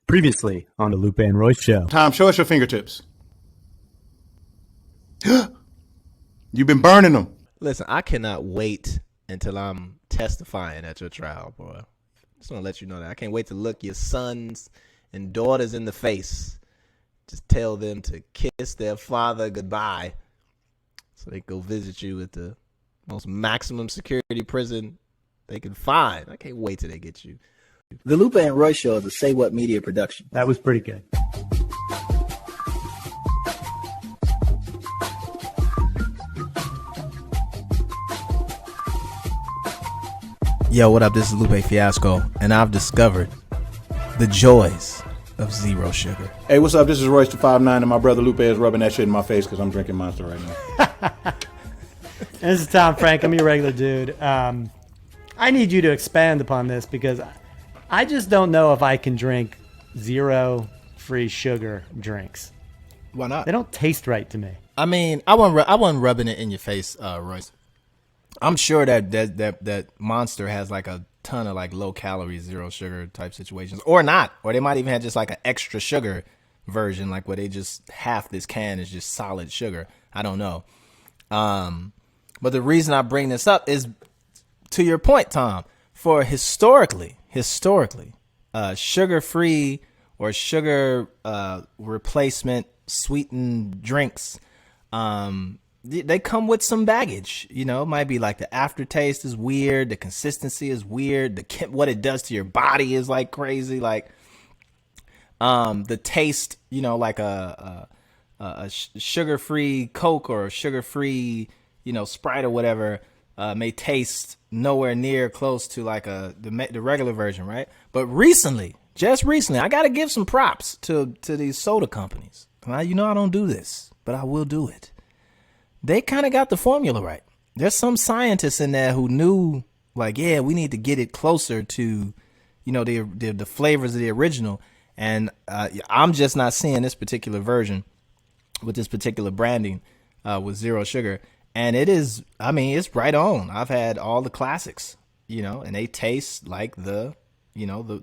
Previously on the Lupe and Royce show. Tom, show us your fingertips. You've been burning them. Listen, I cannot wait until I'm testifying at your trial, boy. Just want to let you know that. I can't wait to look your sons and daughters in the face. Just tell them to kiss their father goodbye so they can go visit you at the most maximum security prison they can find. I can't wait till they get you. The Lupe and Royce show is a Say What Media production. That was pretty good. Yo, what up? This is Lupe Fiasco, and I've discovered the joys of zero sugar. Hey, what's up? This is Royce the 5'9", and my brother Lupe is rubbing that shit in my face because I'm drinking Monster right now. And this is Tom Frank. I'm your regular dude. I need you to expand upon this because I just don't know if I can drink zero free sugar drinks. Why not? They don't taste right to me. I mean, I wasn't rubbing it in your face, Royce. I'm sure that Monster has like a ton of like low calorie, zero sugar type situations, or not, or they might even have just like an extra sugar version, like where they just half this can is just solid sugar. I don't know. But the reason I bring this up is to your point, Tom. For historically, sugar-free or sugar replacement sweetened drinks, they come with some baggage. You know, it might be like the aftertaste is weird, the consistency is weird, what it does to your body is like crazy. Like, the taste, you know, like a sugar-free Coke or a sugar-free, you know, Sprite or whatever, may taste nowhere near close to like the regular version, right? But just recently, I got to give some props to these soda companies. You know I don't do this, but I will do it. They kind of got the formula right. There's some scientists in there who knew, like, yeah, we need to get it closer to, you know, the flavors of the original. And I'm just not seeing this particular version with this particular branding with zero sugar. And it is, I mean, it's right on. I've had all the classics, you know, and they taste like the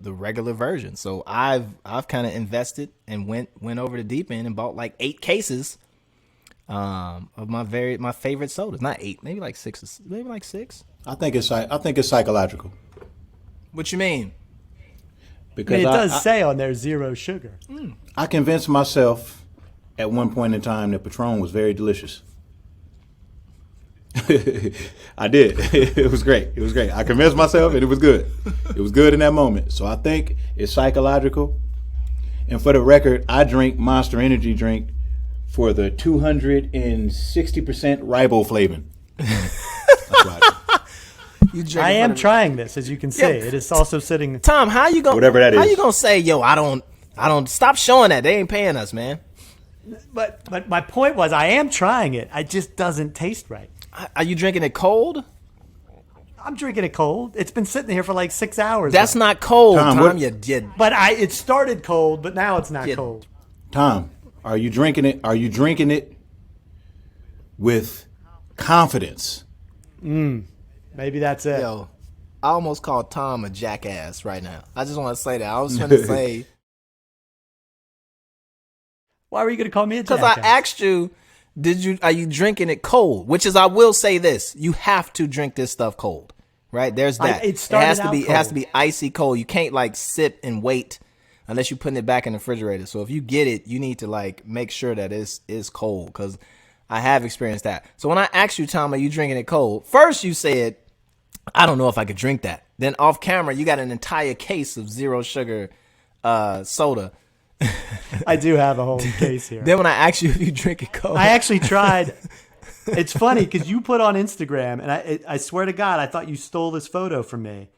regular version. So I've kind of invested and went over the deep end and bought like 8 cases of my favorite sodas. Not 8, maybe like 6. Maybe like 6. I think it's psychological. What you mean? Because it does say on there zero sugar. I convinced myself at one point in time that Patron was very delicious. I did. It was great. I convinced myself and it was good. It was good in that moment. So I think it's psychological. And for the record, I drink Monster Energy drink for the 260% riboflavin. That's why I am trying this, as you can see. It is also sitting. Tom, how you gonna whatever that is? How you gonna say, yo, I don't stop showing that. They ain't paying us, man. But my point was, I am trying it. It just doesn't taste right. Are you drinking it cold? I'm drinking it cold. It's been sitting here for like 6 hours. That's not cold, Tom. But it started cold, but now it's not cold. Tom, are you drinking it? Are you drinking it with confidence? Maybe that's it. Yo, I almost called Tom a jackass right now. I just want to say that. I was trying to say. Why were you going to call me a jackass? Because I asked you, are you drinking it cold? Which is, I will say this, you have to drink this stuff cold, right? There's that. It has to be icy cold. You can't like sit and wait unless you're putting it back in the refrigerator. So if you get it, you need to like make sure that it's cold, because I have experienced that. So when I asked you, Tom, are you drinking it cold? First you said, I don't know if I could drink that. Then off camera, you got an entire case of zero sugar soda. I do have a whole case here. Then when I asked you if you drink it cold, I actually tried. It's funny because you put on Instagram, and I swear to God, I thought you stole this photo from me.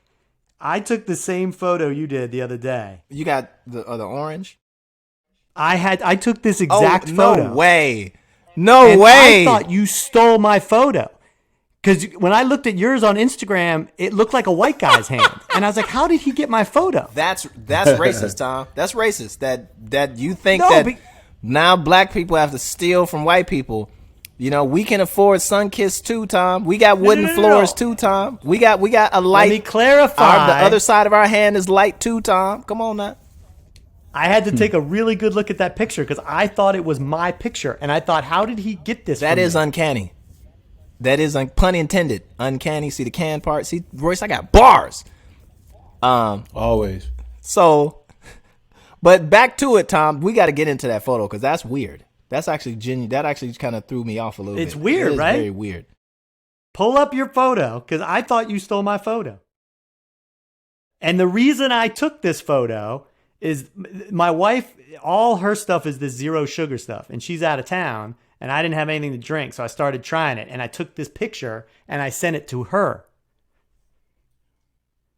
I took the same photo you did the other day. You got the orange? I took this exact photo. No way. No way. I thought you stole my photo. Because when I looked at yours on Instagram, it looked like a white guy's hand. And I was like, how did he get my photo? That's racist, Tom. That's racist. That you think now black people have to steal from white people. You know, we can afford Sunkist too, Tom. We got wooden floors too, Tom. We got a light. Let me clarify. The other side of our hand is light too, Tom. Come on now. I had to take a really good look at that picture because I thought it was my picture, and I thought, how did he get this? That from is me? uncanny. That is pun intended. Uncanny. See the can part. See, Royce, I got bars. Always. So, but back to it, Tom. We got to get into that photo because that's weird. That's actually genuine. That actually kind of threw me off a little It's bit. weird, It is right? Very weird. Pull up your photo because I thought you stole my photo. And the reason I took this photo is my wife, all her stuff is this zero sugar stuff, and she's out of town, and I didn't have anything to drink, so I started trying it, and I took this picture and I sent it to her.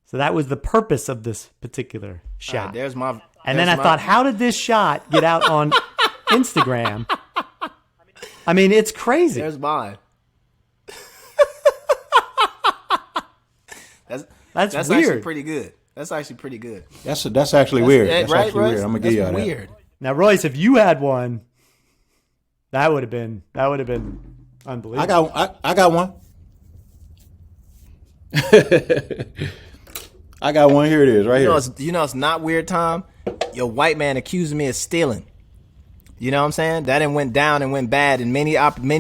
So that was the purpose of this particular shot. Right, there's my. And then I thought, how did this shot get out on Instagram? I mean, it's crazy. There's mine. That's weird. actually pretty good. That's actually pretty good. That's actually weird. That's right, actually Royce? weird. I'm gonna give you That's that. weird. Now, Royce, if you had one, that would have been unbelievable. I got one. I got one. Here it is, right here. You know it's not weird, Tom. Your white man accusing me of stealing. You know what I'm saying? That and went down and went bad in many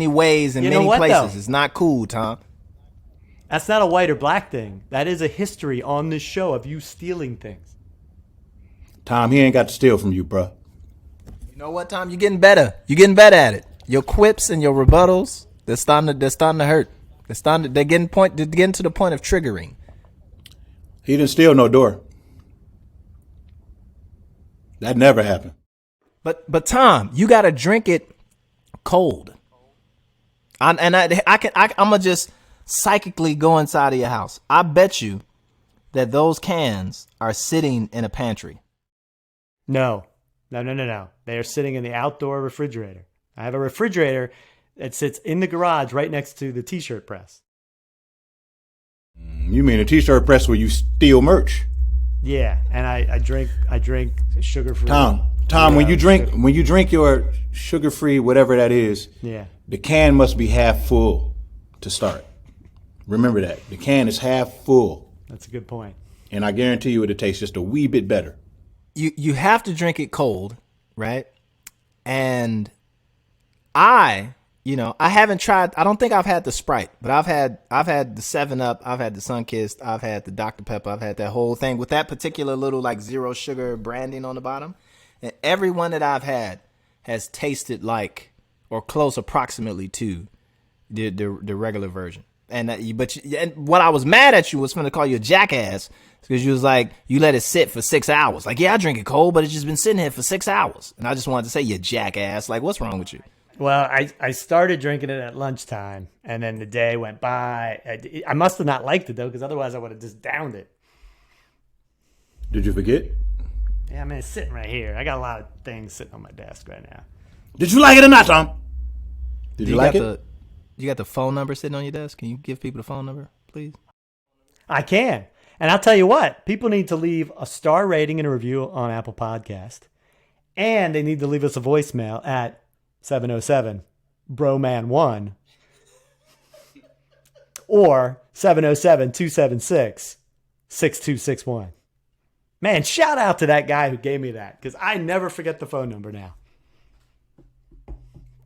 ways and many places. Though? It's not cool, Tom. That's not a white or black thing. That is a history on this show of you stealing things. Tom, he ain't got to steal from you, bro. You know what, Tom? You're getting better. You're getting better at it. Your quips and your rebuttals, they're starting to hurt. They're getting to the point of triggering. He didn't steal no door. That never happened. But Tom, you gotta drink it cold. I'm gonna just psychically go inside of your house. I bet you that those cans are sitting in a pantry. No. They are sitting in the outdoor refrigerator. I have a refrigerator that sits in the garage right next to the t-shirt press. You mean a t-shirt press where you steal merch? Yeah, and I drink sugar-free. Tom, when you drink your sugar-free whatever that is, yeah, the can must be half full to start. Remember that. The can is half full. That's a good point. And I guarantee you it'll taste just a wee bit better. You have to drink it cold, right? And I haven't tried. I don't think I've had the Sprite, but I've had the 7-Up, I've had the Sunkist, I've had the Dr. Pepper, I've had that whole thing with that particular little like zero sugar branding on the bottom. And every one that I've had has tasted like or close approximately to the regular version. And what I was mad at you was going to call you a jackass because you was like, you let it sit for 6 hours. Like, yeah, I drink it cold, but it's just been sitting here for 6 hours. And I just wanted to say, you jackass. Like, what's wrong with you? Well, I started drinking it at lunchtime, and then the day went by. I must have not liked it, though, because otherwise I would have just downed it. Did you forget? Yeah, I mean, it's sitting right here. I got a lot of things sitting on my desk right now. Did you like it or not, Tom? Did you like it? You got the phone number sitting on your desk? Can you give people the phone number, please? I can. And I'll tell you what, people need to leave a star rating and a review on Apple Podcast. And they need to leave us a voicemail at 707-BROMAN1 or 707-276-6261. Man, shout out to that guy who gave me that because I never forget the phone number now.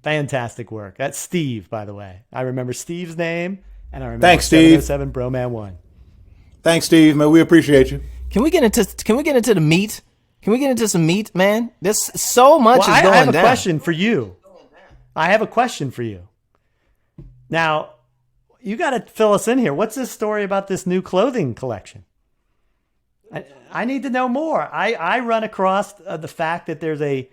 Fantastic work. That's Steve, by the way. I remember Steve's name, and I remember Thanks, Steve. 707-BROMAN1. Thanks, Steve, man. We appreciate you. Can we get into the meat? Can we get into some meat, man? There's so much is going down. I have a question for you. I have a question for you. Now, you got to fill us in here. What's this story about this new clothing collection? I need to know more. I run across the fact that there's a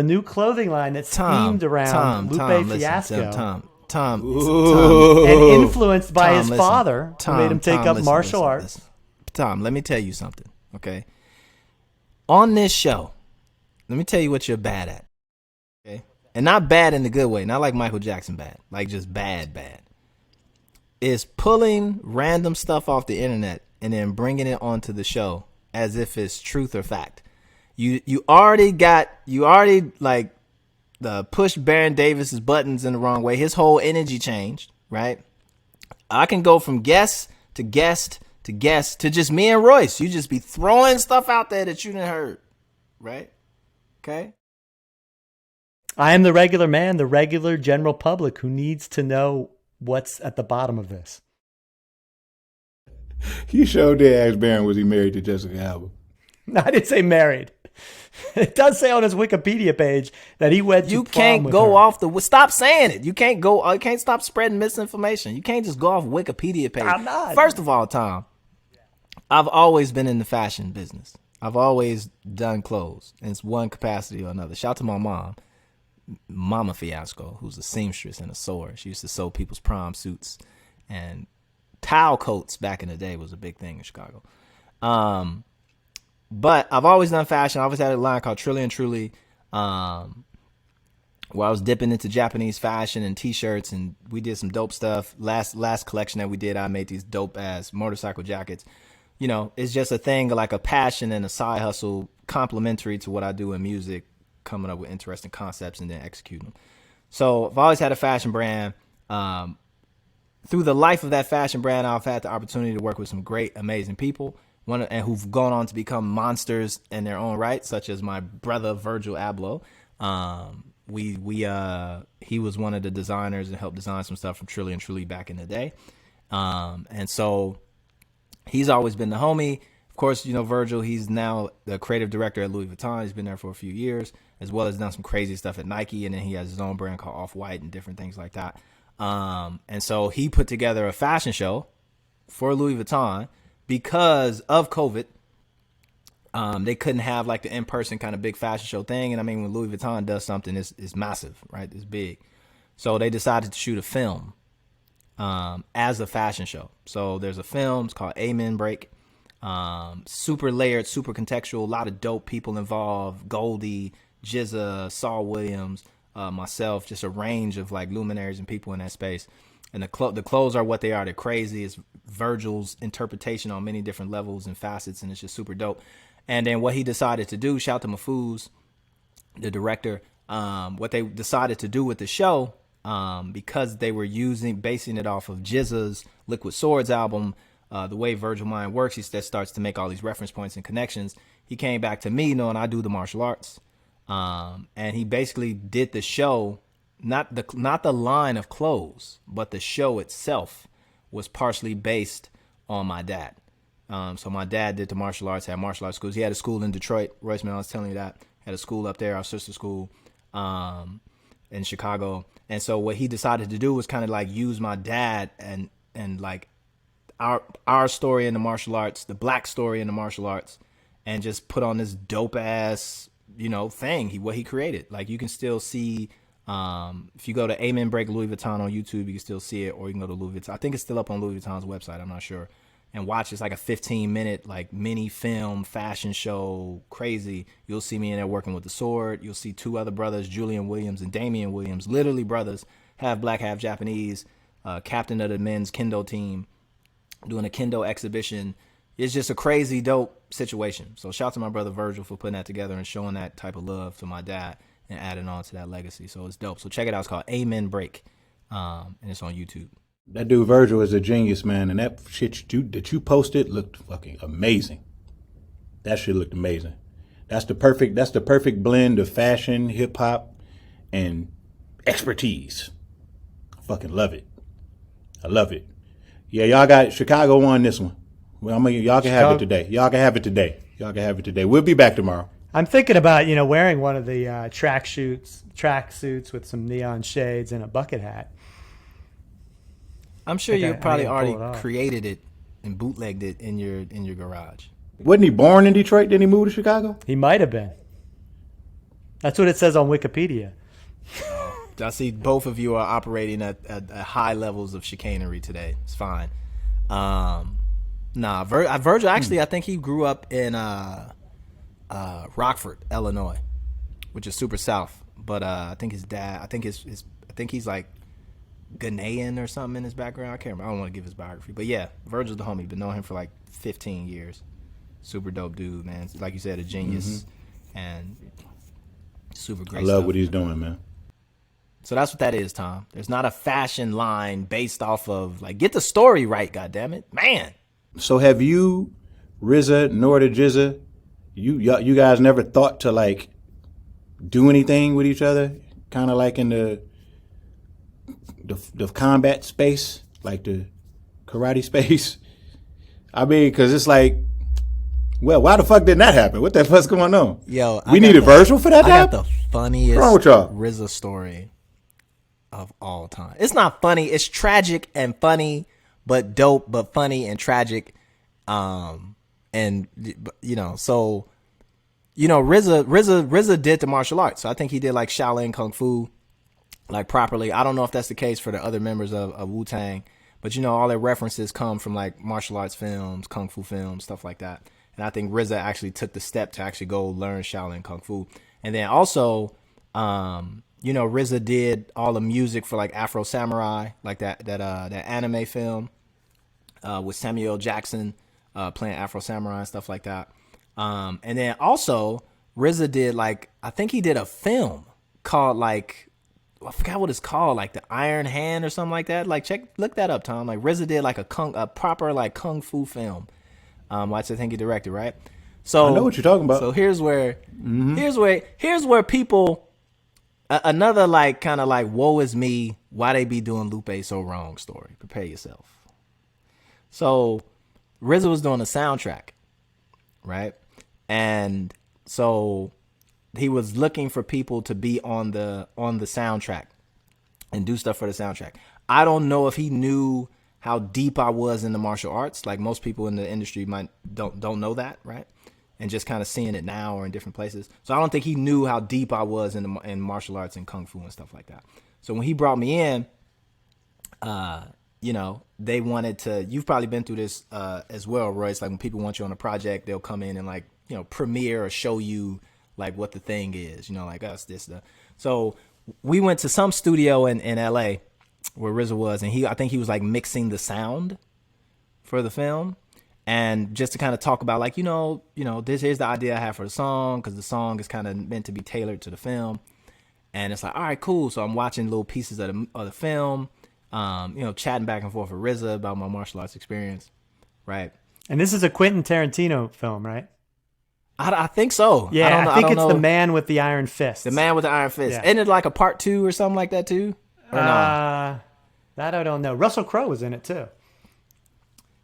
new clothing line that's themed around Lupe Fiasco. Tom, and influenced by his father, who made him take up martial arts. Tom, let me tell you something, okay? On this show, let me tell you what you're bad at, okay? And not bad in the good way, not like Michael Jackson bad, like just bad. Is pulling random stuff off the internet and then bringing it onto the show as if it's truth or fact. You already like the push Baron Davis's buttons in the wrong way. His whole energy changed, right? I can go from guest to guest to guest to just me and Royce. You just be throwing stuff out there that you didn't heard, right? Okay. I am the regular man, the regular general public who needs to know what's at the bottom of this. You sure did ask Baron, was he married to Jessica Alba? No, I didn't say married. It does say on his Wikipedia page that he went to You prom can't with go her. off the. Stop saying it. You can't go. You can't stop spreading misinformation. You can't just go off Wikipedia page. I'm not. First of all, Tom, I've always been in the fashion business. I've always done clothes in one capacity or another. Shout out to my mom, Mama Fiasco, who's a seamstress and a sewer. She used to sew people's prom suits, and towel coats back in the day was a big thing in Chicago. But I've always done fashion. I always had a line called Truly and Truly, where I was dipping into Japanese fashion and t-shirts, and we did some dope stuff. Last collection that we did, I made these dope ass motorcycle jackets. You know, it's just a thing, like a passion and a side hustle, complementary to what I do in music, coming up with interesting concepts and then executing them. So I've always had a fashion brand. Through the life of that fashion brand, I've had the opportunity to work with some great, amazing people, and who've gone on to become monsters in their own right, such as my brother Virgil Abloh. He was one of the designers and helped design some stuff from Truly and Truly back in the day. And so he's always been the homie. Of course, you know, Virgil, he's now the creative director at Louis Vuitton. He's been there for a few years, as well as done some crazy stuff at Nike. And then he has his own brand called Off-White and different things like that. And so he put together a fashion show for Louis Vuitton because of COVID. They couldn't have like the in-person kind of big fashion show thing. And I mean, when Louis Vuitton does something, it's massive, right? It's big. So they decided to shoot a film as a fashion show. So there's a film, it's called Amen Break. Super layered, super contextual, a lot of dope people involved. Goldie, Jizza, Saul Williams, myself, just a range of like luminaries and people in that space. And the clothes are what they are. They're crazy. It's Virgil's interpretation on many different levels and facets, and it's just super dope. And then what he decided to do, shout to Mahfouz, the director, what they decided to do with the show, because they were basing it off of Jizza's Liquid Swords album, the way Virgil mind works, he starts to make all these reference points and connections. He came back to me knowing I do the martial arts. And he basically did the show, not the line of clothes, but the show itself was partially based on my dad. So my dad did the martial arts, had martial arts schools. He had a school in Detroit. Royce, man, I was telling you that. Had a school up there, our sister school, in Chicago. And so what he decided to do was kind of like use my dad and like our story in the martial arts, the black story in the martial arts, and just put on this dope ass, you know, thing. What he created. Like you can still see, if you go to Amen Break Louis Vuitton on YouTube, you can still see it, or you can go to Louis Vuitton. I think it's still up on Louis Vuitton's website. I'm not sure. And watch. It's like a 15-minute like mini film fashion show. Crazy. You'll see me in there working with the sword. You'll see two other brothers, Julian Williams and Damian Williams, literally brothers, half black, half Japanese, captain of the men's kendo team, doing a kendo exhibition. It's just a crazy dope situation. So shout out to my brother Virgil for putting that together and showing that type of love to my dad and adding on to that legacy. So it's dope. So check it out. It's called Amen Break, and it's on YouTube. That dude Virgil is a genius, man, and that shit that you posted looked fucking amazing. That shit looked amazing. That's the perfect blend of fashion, hip hop, and expertise. I fucking love it. I love it. Yeah, y'all got Chicago won this one. Well, y'all can have it today. Y'all can have it today. We'll be back tomorrow. I'm thinking about, wearing one of the track suits with some neon shades and a bucket hat. I'm sure you probably already created it and bootlegged it in your garage. Wasn't he born in Detroit? Then he moved to Chicago? He might have been. That's what it says on Wikipedia. I see both of you are operating at high levels of chicanery today. It's fine. Virgil, actually, I think he grew up in Rockford, Illinois, which is super south. But I think his dad, I think he's like Ghanaian or something in his background. I can't remember. I don't want to give his biography. But yeah, Virgil's the homie. Been knowing him for like 15 years. Super dope dude, man. Like you said, a genius and super great. I love what he's doing, man. So that's what that is, Tom. There's not a fashion line based off of like, get the story right, goddammit, man. So have you, RZA, nor the Jizza, you guys never thought to like do anything with each other, kind of like in the combat space, like the karate space. I mean, because it's like, well, why the fuck didn't that happen? What the fuck's going on? Yo, we needed virtual for that to I happen? got the funniest What's wrong with y'all? RZA story of all time. It's not funny. It's tragic and funny, but dope, but funny and tragic. And so, RZA did the martial arts. So I think he did like Shaolin Kung Fu, like properly. I don't know if that's the case for the other members of Wu-Tang, but all their references come from like martial arts films, Kung Fu films, stuff like that. And I think RZA actually took the step to actually go learn Shaolin Kung Fu. And then also, RZA did all the music for like Afro Samurai, like that anime film with Samuel L. Jackson playing Afro Samurai and stuff like that. And then also RZA did like, I think he did a film called like, I forgot what it's called, like the Iron Hand or something like that. Like look that up, Tom. Like RZA did like a proper like Kung Fu film. Which I think he directed, right? So I know what you're talking about. So here's where people, another like kind of like woe is me, why they be doing Lupe so wrong story. Prepare yourself. So RZA was doing a soundtrack, right? And so he was looking for people to be on the soundtrack and do stuff for the soundtrack. I don't know if he knew how deep I was in the martial arts. Like most people in the industry don't know that, right? And just kind of seeing it now or in different places. So I don't think he knew how deep I was in martial arts and Kung Fu and stuff like that. So when he brought me in, they wanted to, you've probably been through this as well, Royce. Like when people want you on a project, they'll come in and like, premiere or show you like what the thing is, like us, this. So we went to some studio in LA where RZA was, and I think he was like mixing the sound for the film. And just to kind of talk about like, here's the idea I have for the song, because the song is kind of meant to be tailored to the film. And it's like, all right, cool. So I'm watching little pieces of the film, chatting back and forth with RZA about my martial arts experience, right? And this is a Quentin Tarantino film, right? I think so. Yeah, I think it's The Man with the Iron Fist. The Man with the Iron Fist. Yeah. Isn't it like a part 2 or something like that too? Or no? That I don't know. Russell Crowe was in it too.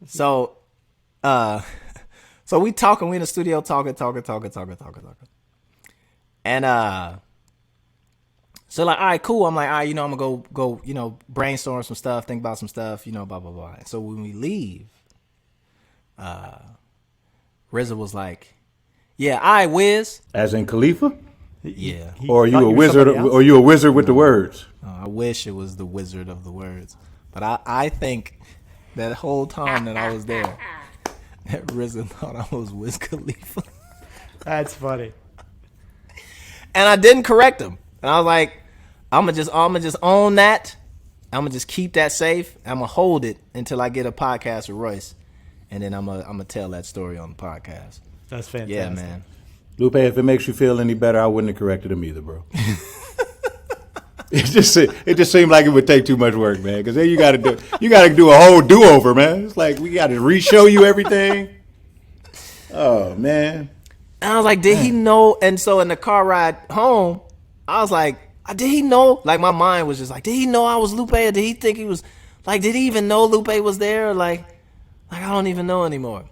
So we talking, we in the studio talking. And so like, all right, cool. I'm like, all right, I'm gonna go, brainstorm some stuff, think about some stuff, blah, blah, blah. And so when we leave, RZA was like, yeah, all right, Wiz. As in Khalifa? Yeah. Or are you a wizard? Or you a wizard with the words? I wish it was the Wizard of the Words, but I think that whole time that I was there, that RZA thought I was Wiz Khalifa. That's funny. And I didn't correct him. And I was like, I'm gonna just own that. I'm gonna just keep that safe. I'm gonna hold it until I get a podcast with Royce, and then I'm gonna tell that story on the podcast. That's fantastic. Yeah, man. Lupe, if it makes you feel any better, I wouldn't have corrected him either, bro. It just seemed like it would take too much work, man. Because then you got to do a whole do over, man. It's like we got to re-show you everything. Oh man. And I was like, did he know? And so in the car ride home, I was like, did he know? Like my mind was just like, did he know I was Lupe? Or did he think he was like? Did he even know Lupe was there? Or like I don't even know anymore.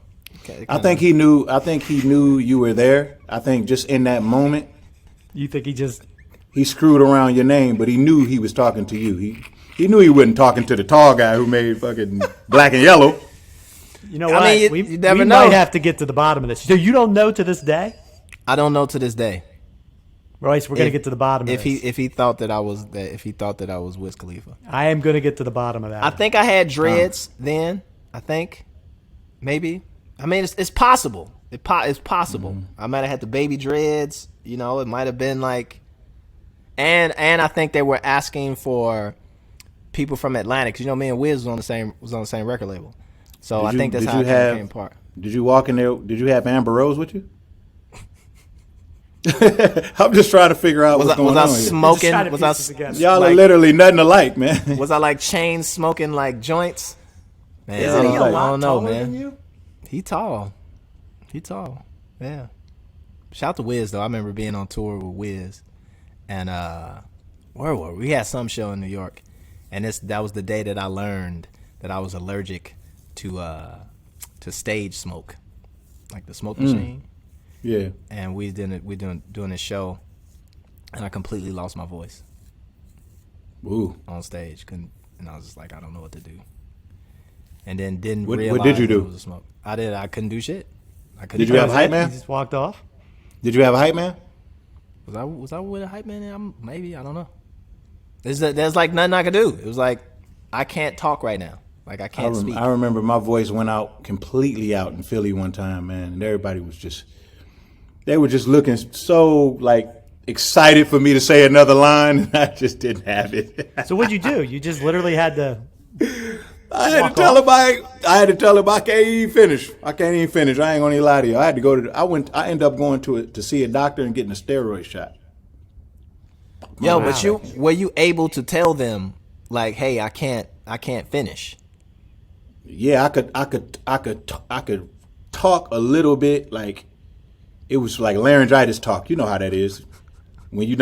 Okay, I think he knew. I think he knew you were there. I think just in that moment, You think he screwed around your name, but he knew he was talking to you. He knew he wasn't talking to the tall guy who made fucking Black and Yellow. You know I what? mean, we you never know. might have to get to the bottom of this. So you don't know to this day? I don't know to this day. Royce, we're going to get to the bottom of this. If he thought that I was Wiz Khalifa. I am going to get to the bottom of that. I think I had dreads then. I think maybe. I mean, it's possible. It's possible. I might have had the baby dreads. It might have been like, and I think they were asking for people from Atlanta because me and Wiz was on the same record label. So I think that's how it came apart. Did you walk in there? Did you have Amber Rose with you? I'm just trying to figure out what's going on. Was I smoking? Y'all are literally nothing alike, man. Was I like chain smoking like joints? Man, Isn't he a lot I don't know, taller man. than you? He tall. Yeah. Shout out to Wiz though. I remember being on tour with Wiz, and where were we? We had some show in New York, and that was the day that I learned that I was allergic to stage smoke, like the smoke machine. Yeah. And we doing this show, and I completely lost my voice. Ooh. On stage, and I was just like, I don't know what to do. And then didn't What realize did you that do? it was a smoke. I couldn't do shit. Did you have a hype man? You just walked off? Did you have a hype man? Was I with a hype man? Maybe, I don't know. There's like nothing I could do. It was like, I can't talk right now. Like I can't speak. I remember my voice went out completely out in Philly one time, man, and everybody was they were just looking so like excited for me to say another line, and I just didn't have it. So what'd you do? You just literally had to. I had to tell him I can't even finish. I ain't gonna even lie to you. I had to go to. I ended up going to see a doctor and getting a steroid shot. Yo, Wow. but were you able to tell them like, hey, I can't finish? Yeah, I could talk a little bit. Like it was like laryngitis talk. You know how that is when you're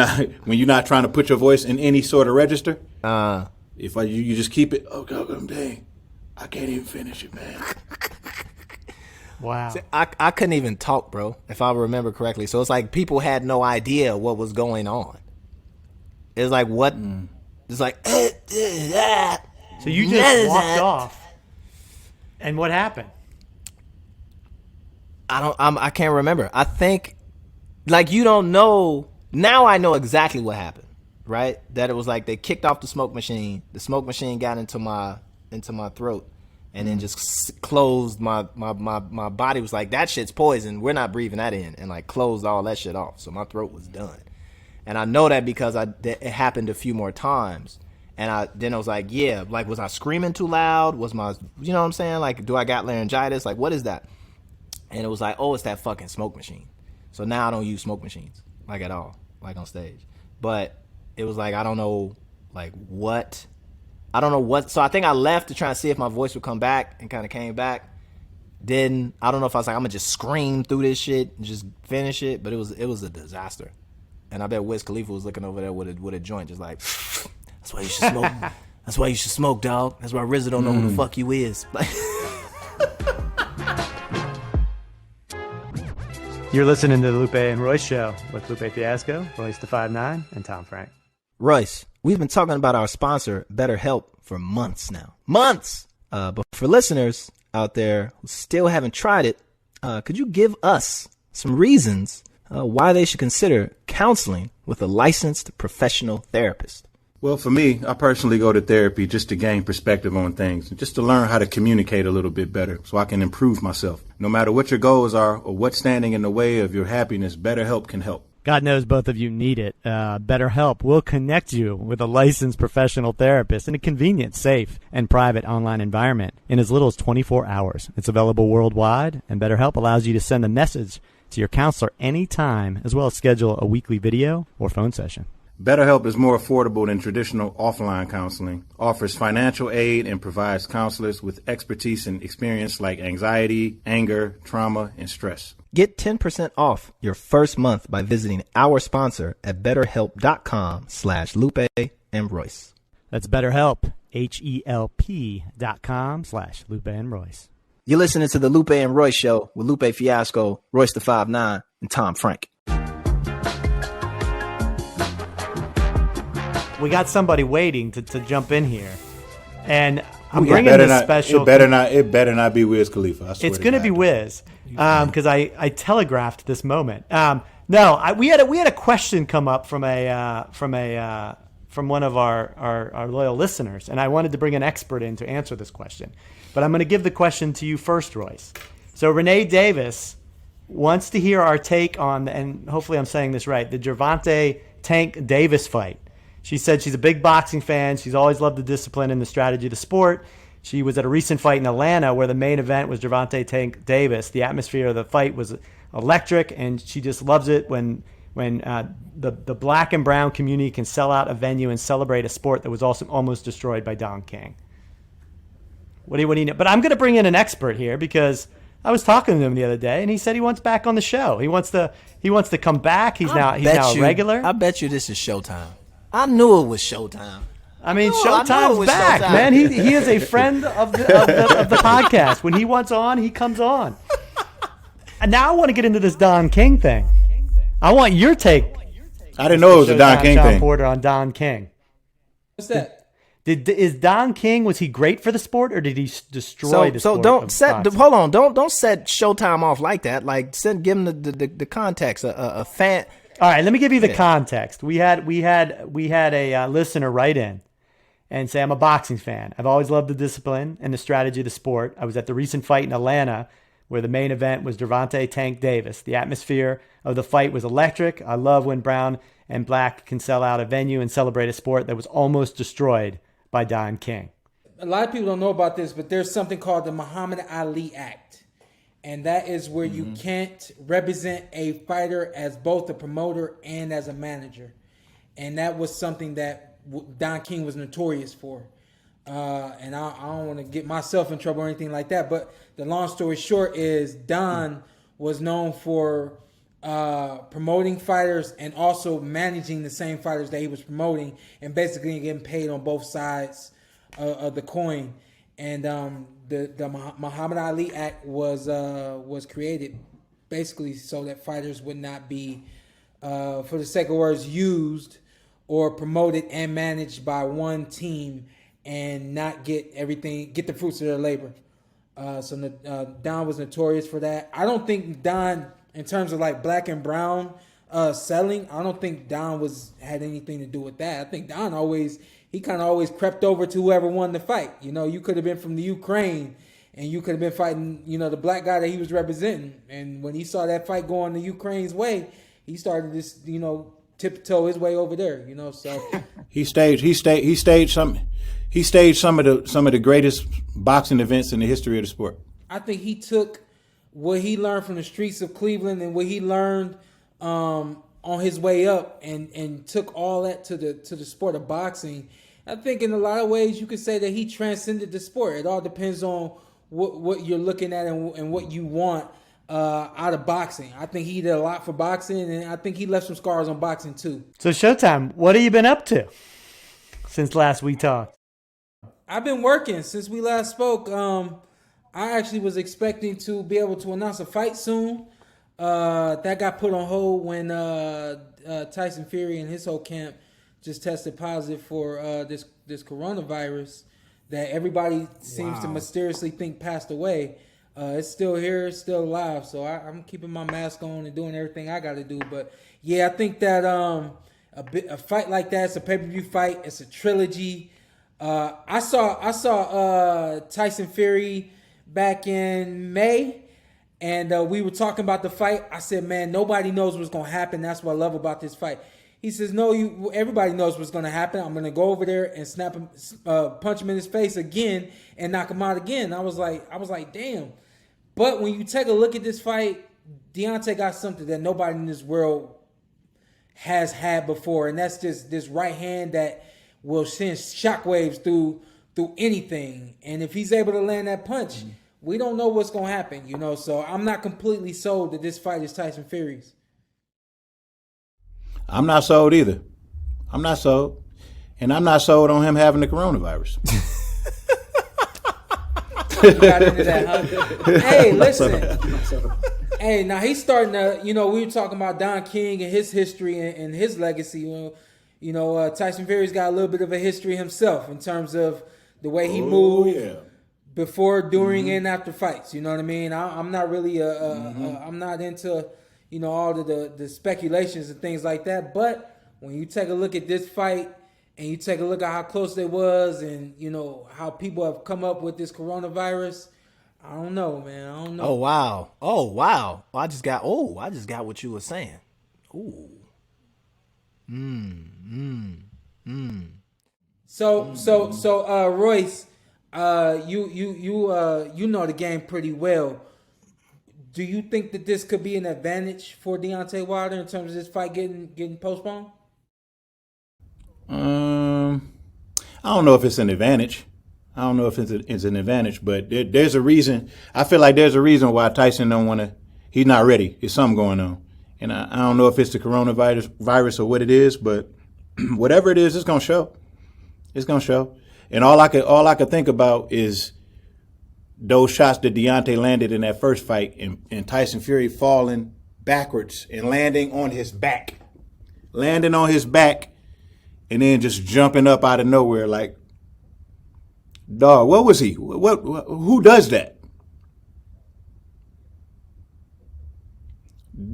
not trying to put your voice in any sort of register. If you just keep it, dang, I can't even finish it, man. Wow. See, I couldn't even talk, bro, if I remember correctly. So it's like people had no idea what was going on. It's like what? It's like. So you just walked off. And what happened? I can't remember. I think, like, you don't know. Now I know exactly what happened, right? That it was like they kicked off the smoke machine. The smoke machine got into my throat, and then just closed my body. Was like, that shit's poison. We're not breathing that in, and like closed all that shit off. So my throat was done, and I know that because it happened a few more times. And then I was like, yeah, like, was I screaming too loud? Was you know what I'm saying? Like, do I got laryngitis? Like, what is that? And it was like, oh, it's that fucking smoke machine. So now I don't use smoke machines, like, at all, like, on stage. But it was like, I don't know, like, what. I don't know what. So I think I left to try and see if my voice would come back, and kind of came back. Then, I don't know if I was like, I'm going to just scream through this shit and just finish it. But it was a disaster. And I bet Wiz Khalifa was looking over there with a joint, just like, that's why you should smoke. That's why you should smoke, dog. That's why RZA don't know who the fuck you is. You're listening to the Lupe and Royce Show with Lupe Fiasco, Royce the 5'9", and Tom Frank. Royce, we've been talking about our sponsor, Betterhelp, for months now. Months! But for listeners out there who still haven't tried it, could you give us some reasons why they should consider counseling with a licensed professional therapist? Well, for me, I personally go to therapy just to gain perspective on things, just to learn how to communicate a little bit better so I can improve myself. No matter what your goals are or what's standing in the way of your happiness, BetterHelp can help. God knows both of you need it. BetterHelp will connect you with a licensed professional therapist in a convenient, safe, and private online environment in as little as 24 hours. It's available worldwide, and BetterHelp allows you to send a message to your counselor anytime, as well as schedule a weekly video or phone session. BetterHelp is more affordable than traditional offline counseling, offers financial aid, and provides counselors with expertise and experience like anxiety, anger, trauma, and stress. Get 10% off your first month by visiting our sponsor at betterhelp.com/Lupe and Royce. That's BetterHelp, HELP.com/Lupe and Royce. You're listening to the Lupe and Royce Show with Lupe Fiasco, Royce the 5'9", and Tom Frank. We got somebody waiting to jump in here, and I'm bringing this special. It better not be Wiz Khalifa. I swear It's going to be Wiz, because I telegraphed this moment. We had a question come up from one of our loyal listeners, and I wanted to bring an expert in to answer this question. But I'm going to give the question to you first, Royce. So Renee Davis wants to hear our take on, and hopefully I'm saying this right, the Gervonta Tank Davis fight. She said she's a big boxing fan. She's always loved the discipline and the strategy of the sport. She was at a recent fight in Atlanta where the main event was Gervonta Tank Davis. The atmosphere of the fight was electric, and she just loves it when the black and brown community can sell out a venue and celebrate a sport that was also almost destroyed by Don King. What do you know? But I'm going to bring in an expert here because I was talking to him the other day, and he said he wants back on the show. He wants to come back. He's now a regular. I bet you this is Showtime. I knew it was Showtime. I mean, Showtime's back, Showtime. Man. He is a friend of the podcast. When he wants on, he comes on. And now I want to get into this Don King thing. I want your take. I didn't know it was a Don King Shawn thing. Porter on Don King. What's that? Is Don King, was he great for the sport, or did he destroy the sport? So don't set. Hold on. Don't set Showtime off like that. Like, give him the context. A fan. All right, let me give you the context. We had a listener write in and say, I'm a boxing fan. I've always loved the discipline and the strategy of the sport. I was at the recent fight in Atlanta where the main event was Gervonta Tank Davis. The atmosphere of the fight was electric. I love when brown and black can sell out a venue and celebrate a sport that was almost destroyed by Don King. A lot of people don't know about this, but there's something called the Muhammad Ali Act. And that is where you can't represent a fighter as both a promoter and as a manager. And that was something that Don King was notorious for. And I don't want to get myself in trouble or anything like that. But the long story short is Don was known for promoting fighters and also managing the same fighters that he was promoting, and basically getting paid on both sides of the coin. And the Muhammad Ali Act was created basically so that fighters would not be, for the sake of words, used or promoted and managed by one team and not get the fruits of their labor. So Don was notorious for that. I don't think Don, in terms of like black and brown selling, I don't think Don had anything to do with that. I think Don he kind of always crept over to whoever won the fight. You know, you could have been from the Ukraine and you could have been fighting, the black guy that he was representing. And when he saw that fight going the Ukraine's way, he started this, tiptoe his way over there. So he staged some of the greatest boxing events in the history of the sport. I think he took what he learned from the streets of Cleveland and what he learned on his way up and took all that to the sport of boxing. I think in a lot of ways you could say that he transcended the sport. It all depends on what you're looking at and what you want out of boxing. I think he did a lot for boxing, and I think he left some scars on boxing too. So Showtime, what have you been up to since last we talked? I've been working since we last spoke. I actually was expecting to be able to announce a fight soon. That got put on hold when Tyson Fury and his whole camp just tested positive for this coronavirus that everybody seems to mysteriously think passed away. It's still here, it's still alive. So I'm keeping my mask on and doing everything I got to do. But yeah, I think that a fight like that, it's a pay-per-view fight. It's a trilogy. I saw Tyson Fury back in May, and we were talking about the fight. I said, man, nobody knows what's going to happen. That's what I love about this fight. He says, no, everybody knows what's going to happen. I'm going to go over there and snap him, punch him in his face again and knock him out again. I was like, damn. But when you take a look at this fight, Deontay got something that nobody in this world has had before, and that's just this right hand that will send shockwaves through anything. And if he's able to land that punch, we don't know what's going to happen, So I'm not completely sold that this fight is Tyson Fury's. I'm not sold either. I'm not sold. And I'm not sold on him having the coronavirus. Got into that, huh? Hey, listen. Hey, now he's starting to, we were talking about Don King and his history and his legacy. Tyson Fury's got a little bit of a history himself in terms of the way he moved before, during, and after fights. You know what I mean? I'm not really I'm not into all of the speculations and things like that. But when you take a look at this fight and you take a look at how close they was and, how people have come up with this coronavirus, I don't know, man. I don't know. Oh, wow. I just got what you were saying. Ooh. So, Royce, you know the game pretty well. Do you think that this could be an advantage for Deontay Wilder in terms of this fight getting postponed? I don't know if it's an advantage. I don't know if it's an advantage, but there's a reason. I feel like there's a reason why Tyson don't want to. He's not ready. There's something going on, and I don't know if it's the coronavirus or what it is, but whatever it is, it's gonna show. It's gonna show. And all I could think about is those shots that Deontay landed in that first fight, and Tyson Fury falling backwards and landing on his back, and then just jumping up out of nowhere like. Dog, what was he? Who does that?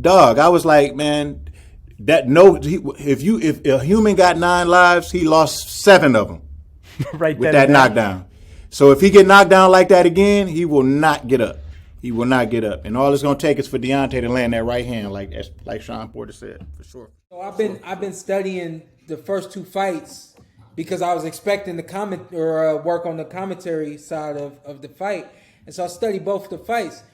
Dog, I was like, man, if a human got 9 lives, he lost 7 of them Right with there. that knockdown. So if he get knocked down like that again, he will not get up. He will not get up. And all it's gonna take is for Deontay to land that right hand, like Shawn Porter said, for sure. So I've been studying the first 2 fights because I was expecting the comment or work on the commentary side of the fight, and so I studied both the fights.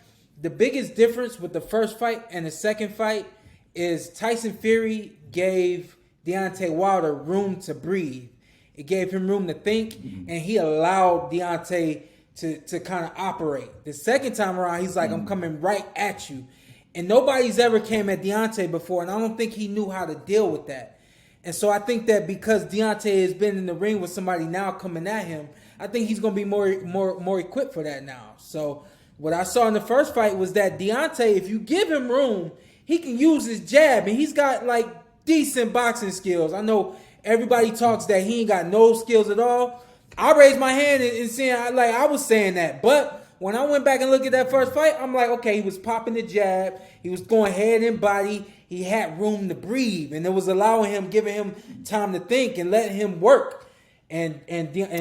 The biggest difference with the first fight and the second fight is Tyson Fury gave Deontay Wilder room to breathe. It gave him room to think, and he allowed Deontay to kind of operate. The second time around, he's like, I'm coming right at you. And nobody's ever came at Deontay before, and I don't think he knew how to deal with that. And so I think that because Deontay has been in the ring with somebody now coming at him, I think he's going to be more equipped for that now. So what I saw in the first fight was that Deontay, if you give him room, he can use his jab, and he's got like decent boxing skills. I know everybody talks that he ain't got no skills at all. I raised my hand and saying I was saying that, but when I went back and looked at that first fight, I'm like, okay, he was popping the jab, he was going head and body, he had room to breathe, and it was allowing him, giving him time to think and letting him work. And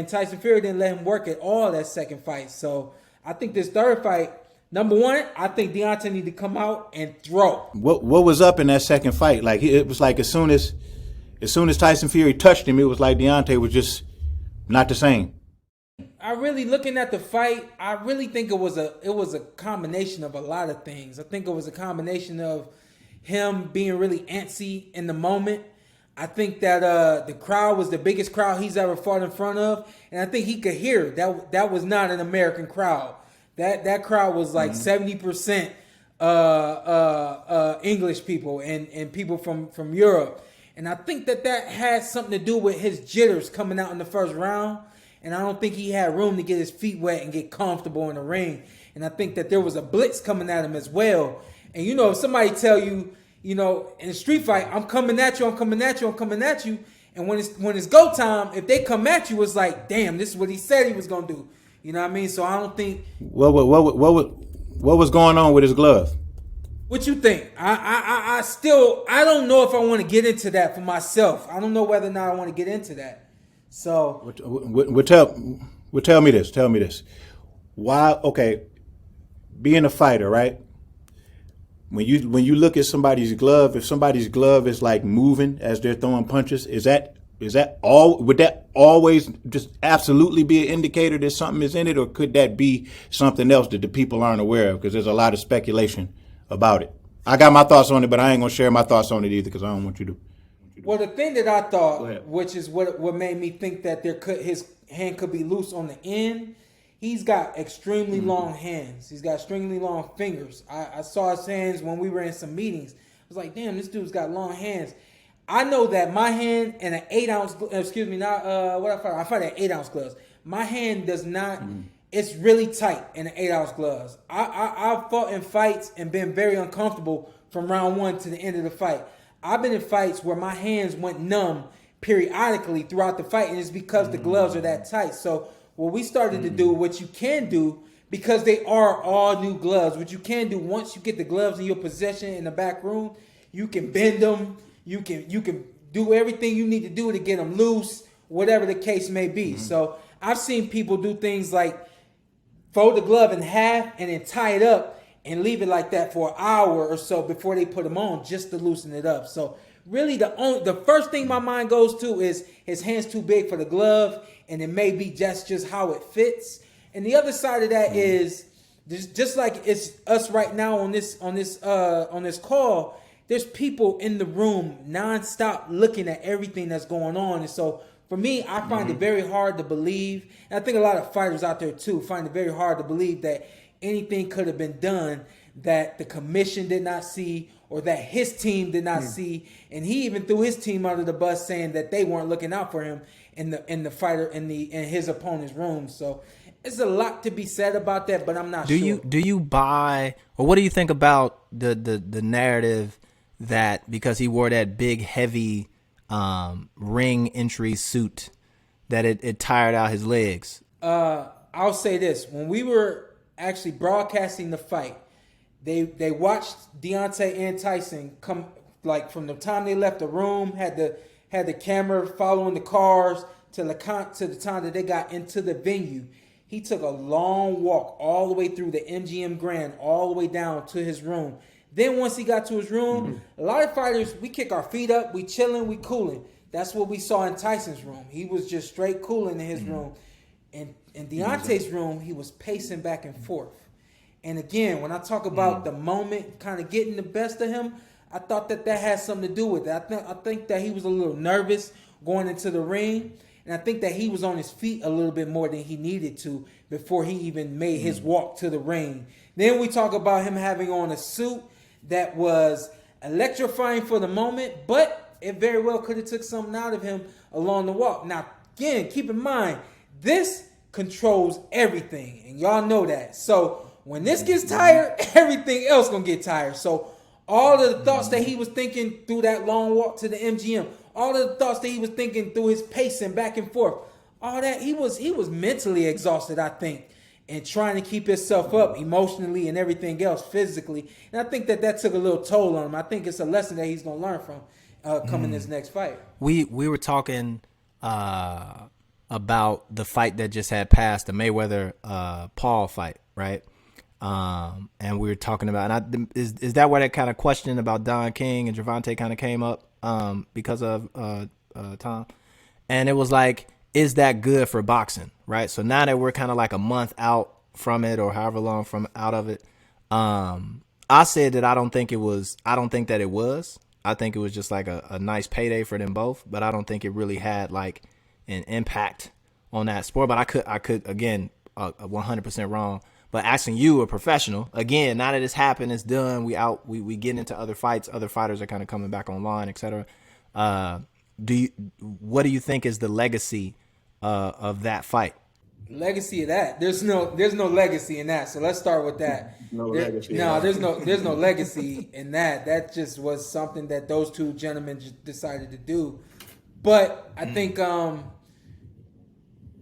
Tyson Fury didn't let him work at all that second fight. So I think this third fight, number one, I think Deontay need to come out and throw. What was up in that second fight? Like it was like as soon as Tyson Fury touched him, it was like Deontay was just not the same. I really, looking at the fight, I really think it was a combination of a lot of things. I think it was a combination of him being really antsy in the moment. I think that the crowd was the biggest crowd he's ever fought in front of, and I think he could hear that was not an American crowd. That crowd was like 70% English people and people from Europe. And I think that had something to do with his jitters coming out in the first round. And I don't think he had room to get his feet wet and get comfortable in the ring. And I think that there was a blitz coming at him as well. And, if somebody tell you, in a street fight, I'm coming at you, I'm coming at you, I'm coming at you. And when it's go time, if they come at you, it's like, damn, this is what he said he was going to do. You know what I mean? So I don't think... What was going on with his glove? What you think? I don't know if I want to get into that for myself. I don't know whether or not I want to get into that. So tell me this. Tell me this. Why? Okay, being a fighter, right? When you look at somebody's glove, if somebody's glove is like moving as they're throwing punches, is that all? Would that always just absolutely be an indicator that something is in it, or could that be something else that the people aren't aware of? Because there's a lot of speculation about it. I got my thoughts on it, but I ain't gonna share my thoughts on it either because I don't want you to. Well, the thing that I thought, which is what made me think that his hand could be loose on the end, he's got extremely long hands. He's got extremely long fingers. I saw his hands when we were in some meetings. I was like, damn, this dude's got long hands. I know that my hand and an 8-ounce, I fight at 8-ounce gloves. My hand does not, it's really tight in an 8-ounce gloves. I've fought in fights and been very uncomfortable from round 1 to the end of the fight. I've been in fights where my hands went numb periodically throughout the fight, and it's because the gloves are that tight. So what we started to do, what you can do, because they are all new gloves, what you can do once you get the gloves in your possession in the back room, you can bend them, you can do everything you need to do to get them loose, whatever the case may be. So I've seen people do things like fold the glove in half and then tie it up and leave it like that for an hour or so before they put them on, just to loosen it up. So really the first thing my mind goes to is his hand's too big for the glove, and it may be just how it fits. And the other side of that is just like it's us right now on this call, there's people in the room nonstop looking at everything that's going on. And so For me, I find it very hard to believe, and I think a lot of fighters out there too find it very hard to believe that anything could have been done that the commission did not see or that his team did not see. And he even threw his team under the bus, saying that they weren't looking out for him in the fighter in his opponent's room. So it's a lot to be said about that, but I'm not sure. Do you buy, or what do you think about the narrative that because he wore that big heavy ring entry suit that it tired out his legs? I'll say this: when we were actually broadcasting the fight, they watched Deontay and Tyson come, like, from the time they left the room, had the camera following the cars to the time that they got into the venue. He took a long walk all the way through the MGM Grand, all the way down to his room. Then once he got to his room, a lot of fighters, we kick our feet up, we chilling, we cooling. That's what we saw in Tyson's room. He was just straight cooling in his room. And in Deontay's room, he was pacing back and forth. And again, when I talk about the moment kind of getting the best of him, I thought that had something to do with it. I think that he was a little nervous going into the ring. And I think that he was on his feet a little bit more than he needed to before he even made his walk to the ring. Then we talk about him having on a suit that was electrifying for the moment, but it very well could have took something out of him along the walk. Now, again, keep in mind, this controls everything, and y'all know that. So when this gets tired, everything else gonna get tired. So all of the thoughts that he was thinking through that long walk to the MGM, all of the thoughts that he was thinking through his pacing back and forth, all that, he was mentally exhausted, I think, and trying to keep himself up emotionally and everything else physically. And I think that took a little toll on him. I think it's a lesson that he's going to learn from coming this next fight. We were talking about the fight that just had passed, the Mayweather Paul fight, right? And we were talking about, and is that where that kind of question about Don King and Gervonta kind of came up because of Tom? And it was like, is that good for boxing, right? So now that we're kind of like a month out from it, or however long from out of it, I said that I don't think that it was. I think it was just like a nice payday for them both, but I don't think it really had like an impact on that sport. But I could again, 100% wrong. But asking you, a professional, again, now that it's happened, it's done. We get into other fights. Other fighters are kind of coming back online, etc. What do you think is the legacy of that fight? Legacy of that? There's no legacy in that. So let's start with that. Legacy. No, there's no legacy in that. That just was something that those two gentlemen just decided to do. But I think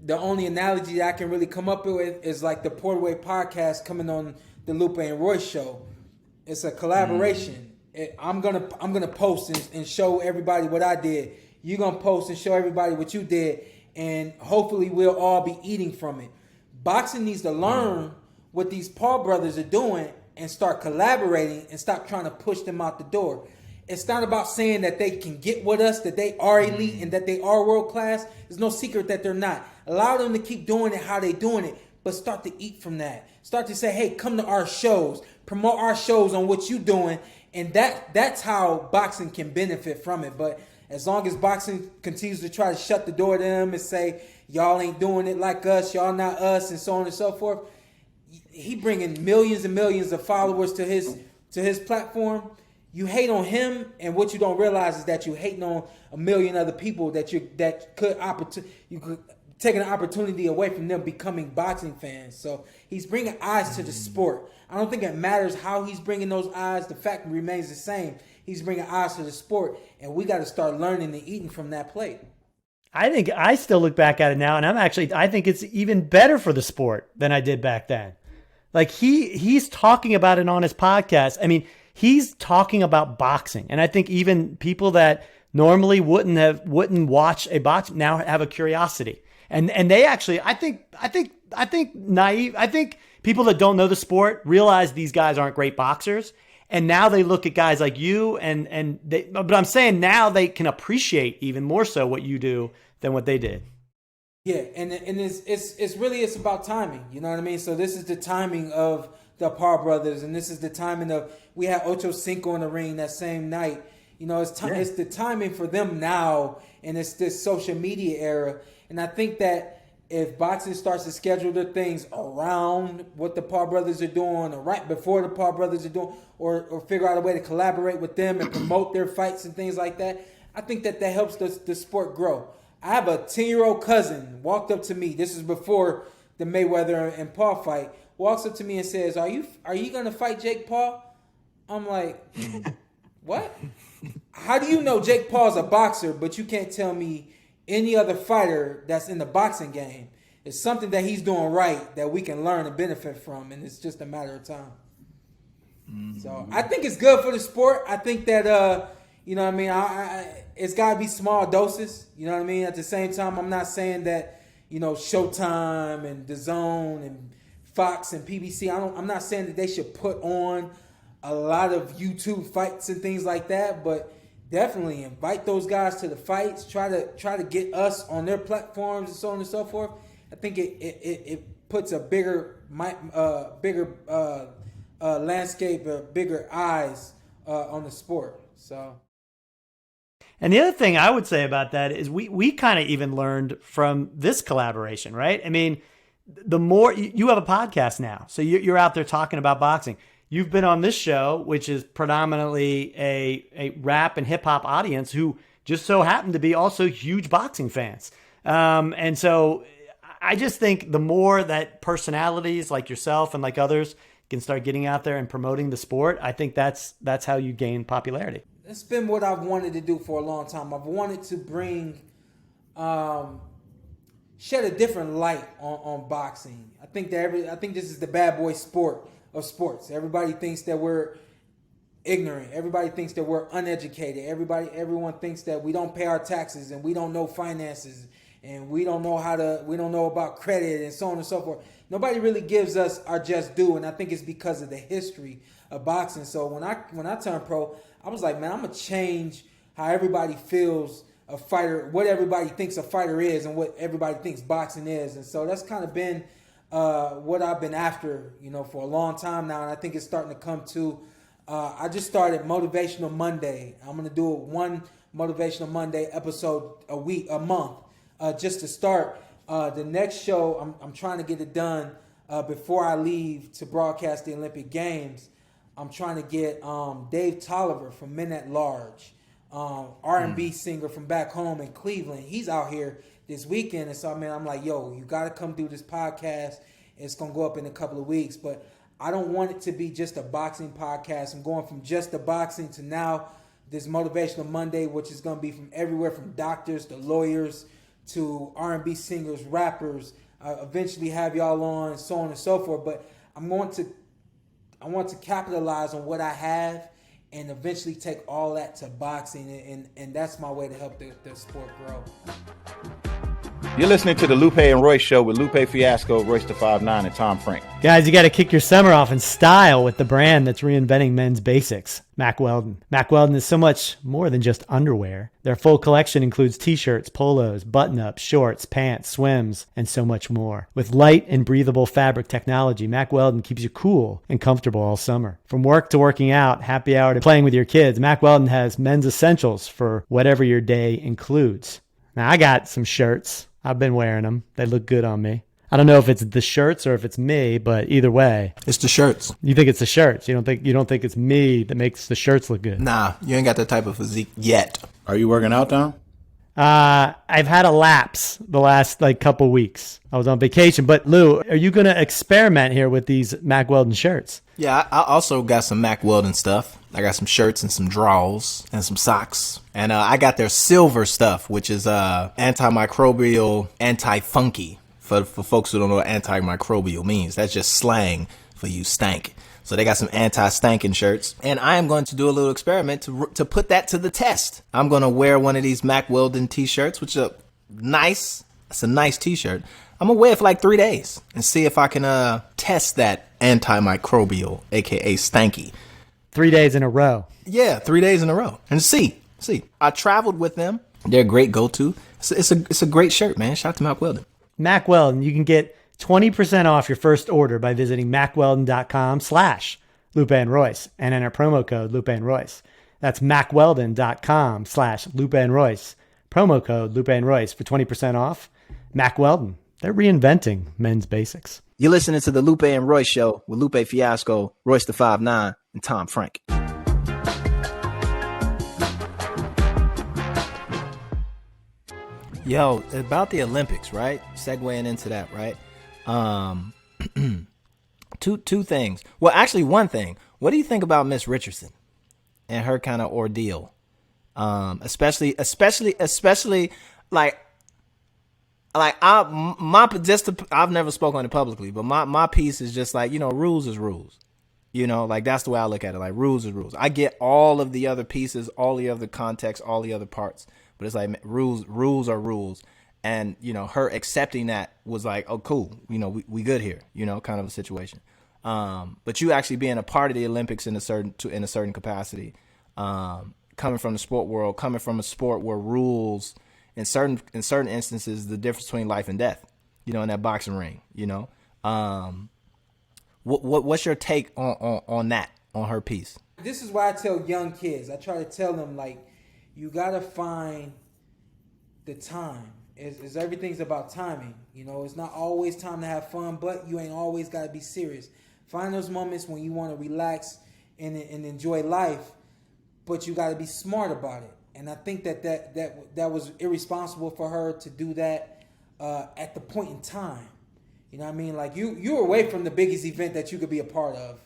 the only analogy that I can really come up with is like the Portaway podcast coming on the Lupe and Royce show. It's a collaboration. I'm gonna post and show everybody what I did. You're gonna post and show everybody what you did, and hopefully we'll all be eating from it. Boxing needs to learn what these Paul brothers are doing and start collaborating and stop trying to push them out the door. It's not about saying that they can get with us, that they are elite and that they are world class. There's no secret that they're not. Allow them to keep doing it how they're doing it, but start to eat from that. Start to say, hey, come to our shows, promote our shows on what you're doing, and that's how boxing can benefit from it. But as long as boxing continues to try to shut the door to them and say, y'all ain't doing it like us, y'all not us, and so on and so forth, he bringing millions and millions of followers to his platform. You hate on him, and what you don't realize is that you hating on a million other people that you could taking an opportunity away from them becoming boxing fans. So he's bringing eyes to the sport. I don't think it matters how he's bringing those eyes. The fact remains the same. He's bringing eyes to the sport, and we got to start learning and eating from that plate. I think I still look back at it now, and I think it's even better for the sport than I did back then. Like he's talking about it on his podcast. I mean, he's talking about boxing, and I think even people that normally wouldn't watch a box now have a curiosity. And they actually, I think naive. I think people that don't know the sport realize these guys aren't great boxers, and now they look at guys like you, but I'm saying now they can appreciate even more so what you do than what they did. Yeah, and it's about timing. You know what I mean? So this is the timing of the Paul brothers, and this is the timing of, we had Ocho Cinco in the ring that same night, It's the timing for them now, and it's this social media era. And I think that if boxing starts to schedule their things around what the Paul brothers are doing, or right before the Paul brothers are doing, or figure out a way to collaborate with them and promote their fights and things like that, I think that helps the sport grow. I have a 10-year-old cousin walked up to me. This is before the Mayweather and Paul fight. Walks up to me and says, "Are you gonna fight Jake Paul?" I'm like, "What? How do you know Jake Paul's a boxer, but you can't tell me any other fighter that's in the boxing game? It's something that he's doing right that we can learn and benefit from, and it's just a matter of time." So I think it's good for the sport. I think that it's got to be small doses. You know what I mean? At the same time, I'm not saying that Showtime and DAZN and Fox and PBC. I'm not saying that they should put on a lot of YouTube fights and things like that, but definitely invite those guys to the fights. Try to get us on their platforms and so on and so forth. I think it puts a bigger landscape, bigger eyes on the sport. So. And the other thing I would say about that is we kind of even learned from this collaboration, right? I mean, the more you have a podcast now, so you're out there talking about boxing. You've been on this show, which is predominantly a rap and hip hop audience who just so happen to be also huge boxing fans. And so I just think the more that personalities like yourself and like others can start getting out there and promoting the sport, I think that's how you gain popularity. It's been what I've wanted to do for a long time. I've wanted to bring, shed a different light on boxing. I think this is the bad boy sport of sports. Everybody thinks that we're ignorant. Everybody thinks that we're uneducated. Everyone thinks that we don't pay our taxes and we don't know finances and we don't know about credit and so on and so forth. Nobody really gives us our just due, and I think it's because of the history of boxing. So when I turned pro, I was like, man, I'm gonna change how everybody feels a fighter, what everybody thinks a fighter is, and what everybody thinks boxing is. And so that's kind of been what I've been after, for a long time now. And I think it's starting to come to. I just started Motivational Monday. I'm gonna do one Motivational Monday episode a month, just to start. The next show, I'm trying to get it done before I leave to broadcast the Olympic Games. I'm trying to get Dave Tolliver from Men at Large, R&B singer from back home in Cleveland. He's out here this weekend. And so, man, I'm like, yo, you got to come do this podcast. It's going to go up in a couple of weeks. But I don't want it to be just a boxing podcast. I'm going from just the boxing to now this Motivational Monday, which is going to be from everywhere from doctors to lawyers to R&B singers, rappers. Eventually have y'all on and so on and so forth. But I want to capitalize on what I have and eventually take all that to boxing, and that's my way to help the sport grow. You're listening to the Lupe and Royce Show with Lupe Fiasco, Royce the 5'9", and Tom Frank. Guys, you got to kick your summer off in style with the brand that's reinventing men's basics, Mack Weldon. Mack Weldon is so much more than just underwear. Their full collection includes t-shirts, polos, button-ups, shorts, pants, swims, and so much more. With light and breathable fabric technology, Mack Weldon keeps you cool and comfortable all summer. From work to working out, happy hour to playing with your kids, Mack Weldon has men's essentials for whatever your day includes. Now, I got some shirts. I've been wearing them. They look good on me. I don't know if it's the shirts or if it's me, but either way. It's the shirts. You think it's the shirts. You don't think it's me that makes the shirts look good. Nah, you ain't got that type of physique yet. Are you working out, Tom? I've had a lapse the last couple weeks. I was on vacation. But Lou, are you going to experiment here with these Mack Weldon shirts? Yeah, I also got some Mack Weldon stuff. I got some shirts and some drawers and some socks. And I got their silver stuff, which is antimicrobial, anti-funky. For folks who don't know what antimicrobial means, that's just slang for you stank. So they got some anti-stanking shirts. And I am going to do a little experiment to put that to the test. I'm going to wear one of these Mack Weldon t-shirts, which is it's a nice t-shirt. I'm going to wear it for 3 days and see if I can test that antimicrobial, a.k.a. stanky. 3 days in a row. Yeah, 3 days in a row. And see. I traveled with them. They're a great go-to. It's a great shirt, man. Shout out to Mack Weldon. Mack Weldon, you can get 20% off your first order by visiting MackWeldon.com/Lupe and Royce and enter promo code Lupe and Royce. That's MacWeldon.com/Lupe and Royce. Promo code Lupe and Royce for 20% off. Mac Weldon. They're reinventing men's basics. You're listening to the Lupe and Royce Show with Lupe Fiasco, Royce the 5'9", and Tom Frank. Yo, about the Olympics, right? Segueing into that, right? Two things. Well, actually, one thing. What do you think about Miss Richardson and her kind of ordeal? Especially like I've never spoken on it publicly, but my piece is just like, rules is rules. Like that's the way I look at it. Like rules is rules. I get all of the other pieces, all the other context, all the other parts, but it's like rules are rules. And, her accepting that was like, oh, cool. We good here, kind of a situation. But you actually being a part of the Olympics in a certain capacity, coming from the sport world, coming from a sport where rules in certain instances, the difference between life and death, in that boxing ring, what's your take on that, on her piece? This is why I tell young kids, I try to tell them, like, you got to find the time. Is everything's about timing. It's not always time to have fun, but you ain't always got to be serious. Find those moments when you want to relax and enjoy life, but you got to be smart about it. And I think that was irresponsible for her to do that at the point in time. You know what I mean? Like you're away from the biggest event that you could be a part of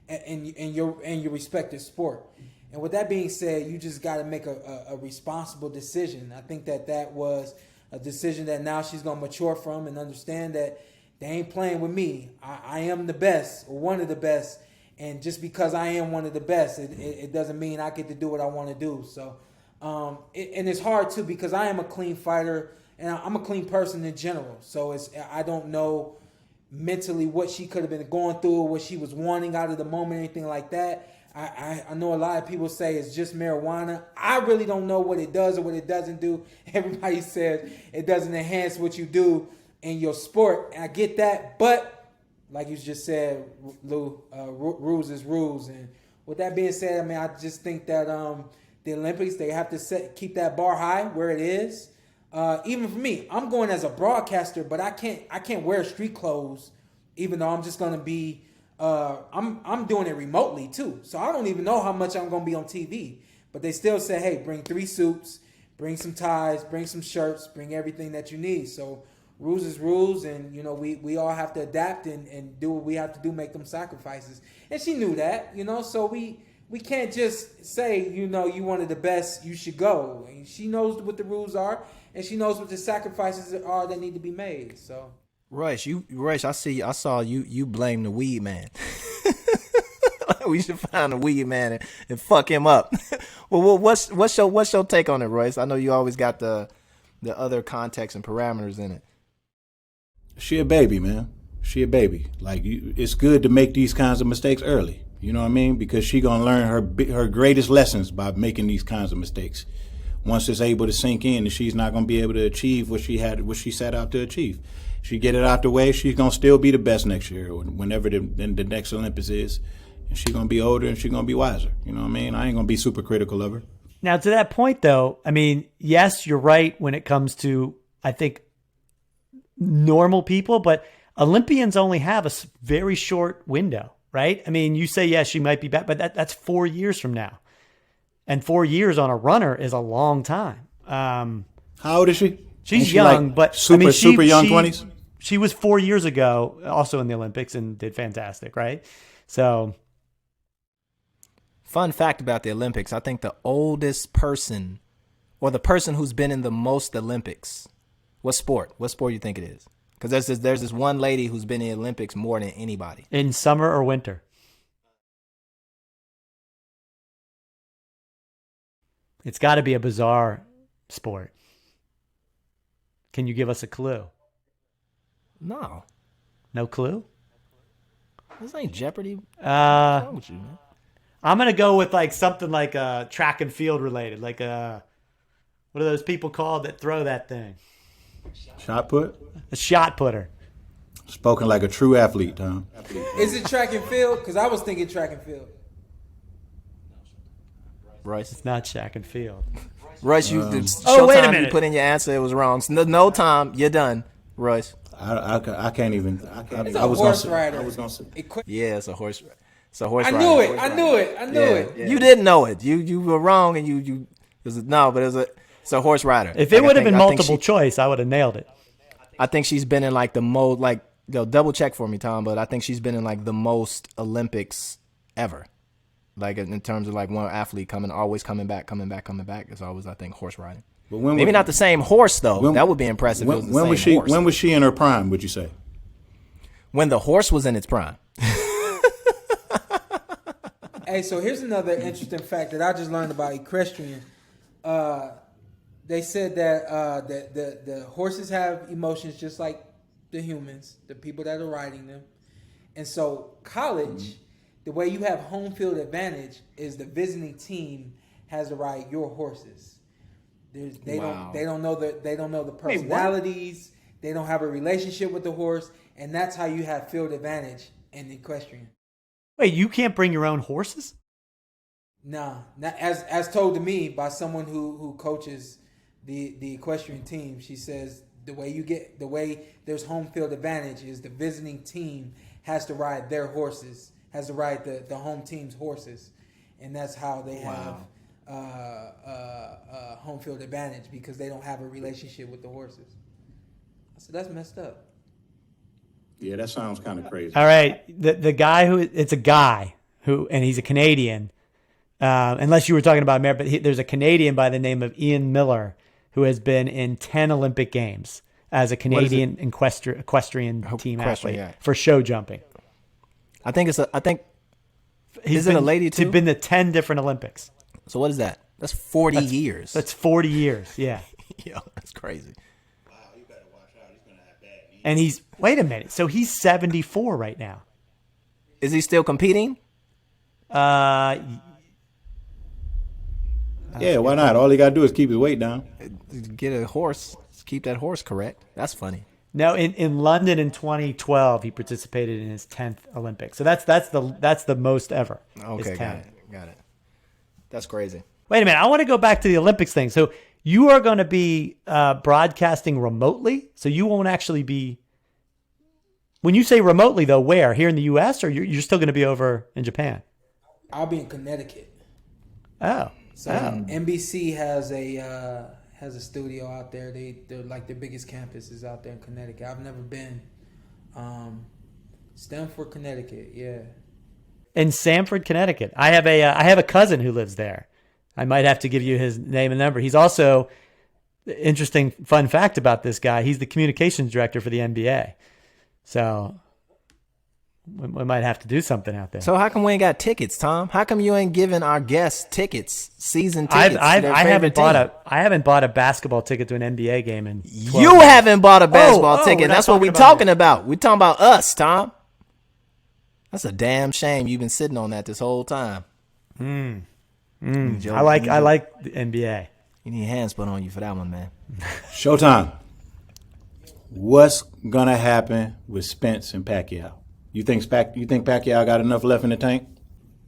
in your respective sport. And with that being said, you just got to make a responsible decision. I think that was a decision that now she's going to mature from and understand that they ain't playing with me. I am the best, or one of the best. And just because I am one of the best, it doesn't mean I get to do what I want to do. So, and it's hard too, because I am a clean fighter and I'm a clean person in general. So I don't know mentally what she could have been going through, or what she was wanting out of the moment, anything like that. I know a lot of people say it's just marijuana. I really don't know what it does or what it doesn't do. Everybody says it doesn't enhance what you do in your sport. And I get that. But like you just said, Lou, rules is rules. And with that being said, I mean, I just think that the Olympics, they have to keep that bar high where it is. Even for me, I'm going as a broadcaster, but I can't wear street clothes, even though I'm just going to be I'm doing it remotely too, so I don't even know how much I'm gonna be on TV. But they still say, hey, bring 3 suits, bring some ties, bring some shirts, bring everything that you need. So rules is rules, and we all have to adapt and do what we have to do, make them sacrifices. And she knew that, so we can't just say, you one of the best, you should go. And she knows what the rules are, and she knows what the sacrifices are that need to be made. So Royce, I saw you blame the weed man. We should find the weed man and fuck him up. Well, what's your take on it, Royce? I know you always got the other context and parameters in it. She a baby, man. She a baby. Like it's good to make these kinds of mistakes early. You know what I mean? Because she gonna learn her greatest lessons by making these kinds of mistakes. Once it's able to sink in, she's not gonna be able to achieve what she set out to achieve. She get it out the way, she's going to still be the best next year, or whenever the next Olympics is. And she's going to be older and she's going to be wiser. You know what I mean? I ain't going to be super critical of her. Now, to that point, though, I mean, yes, you're right when it comes to, I think, normal people, but Olympians only have a very short window, right? I mean, you say, yes, she might be back, but that's 4 years from now. And 4 years on a runner is a long time. How old is she? She's young, like but super young 20s. She was 4 years ago, also in the Olympics, and did fantastic, right? So, fun fact about the Olympics: I think the oldest person, or the person who's been in the most Olympics, what sport do you think it is? Because there's this one lady who's been in the Olympics more than anybody. In summer or winter? It's got to be a bizarre sport. Can you give us a clue? No. No clue? This ain't Jeopardy. What's wrong with you, man? I'm going to go with like something like track and field related. Like what are those people called that throw that thing? Shot put? A shot putter. Spoken like a true athlete, huh? Is it track and field? Because I was thinking track and field. Royce. It's not Shaq and Field. Royce, you Oh, wait a Showtime, minute. you put in your answer. It was wrong. So no time. You're done, Royce. I can't even. It's a I was horse gonna say, rider. I was gonna say. Yeah, it's a horse. It's a horse. I rider. knew it. I knew it. I knew it. You didn't know it. You were wrong, and you. It's a horse rider. If it Like, would have been I think multiple choice, I would have nailed it. I think she's been in like the most, like, double check for me, Tom, but I think she's been in like the most Olympics ever. Like in terms of like one athlete always coming back. It's always, I think, horse riding. But Maybe not the same horse though. That would be impressive. If it was the same horse. When was she in her prime? Would you say? When the horse was in its prime. Hey, so here's another interesting fact that I just learned about equestrian. They said that the horses have emotions just like the humans, the people that are riding them. And so college, the way you have home field advantage is the visiting team has to ride your horses. They don't know the personalities. They don't have a relationship with the horse, and that's how you have field advantage in equestrian. Wait, you can't bring your own horses? Nah, not as told to me by someone who coaches the equestrian team. She says the way there's home field advantage is the visiting team has to ride their horses, has to ride the home team's horses, and that's how they have home field advantage, because they don't have a relationship with the horses. So that's messed up. Yeah, that sounds kind of crazy. All right, the guy it's a guy and he's a Canadian. Unless you were talking about America, but there's a Canadian by the name of Ian Miller who has been in 10 Olympic Games as a Canadian equestrian team athlete for show jumping. I think is Is it a lady too? He's been to 10 different Olympics. So what is that? That's 40 years. That's 40 years, yeah. Yo, that's crazy. And wait a minute, so he's 74 right now. Is he still competing? Yeah, why not? All he got to do is keep his weight down. Get a horse. Keep that horse correct. That's funny. No, in London in 2012, he participated in his 10th Olympics. So that's the most ever. Okay, got it. That's crazy. Wait a minute, I want to go back to the Olympics thing. So you are going to be broadcasting remotely, so you won't actually be. When you say remotely, though, where? Here in the U.S., or you're still going to be over in Japan? I'll be in Connecticut. Oh, so NBC has a studio out there. They're like their biggest campus is out there in Connecticut. I've never been. Stamford, Connecticut. Yeah. In Stamford, Connecticut. I have a cousin who lives there. I might have to give you his name and number. He's also, interesting fun fact about this guy, he's the communications director for the NBA. So we might have to do something out there. So how come we ain't got tickets, Tom? How come you ain't giving our guests tickets, season tickets? I haven't bought a basketball ticket to an NBA game in 12 You years. haven't bought a basketball ticket. That's what we're talking about. We're talking about us, Tom. That's a damn shame. You've been sitting on that this whole time. I like the NBA. You need hands put on you for that one, man. Showtime. What's gonna happen with Spence and Pacquiao? You think Pacquiao got enough left in the tank?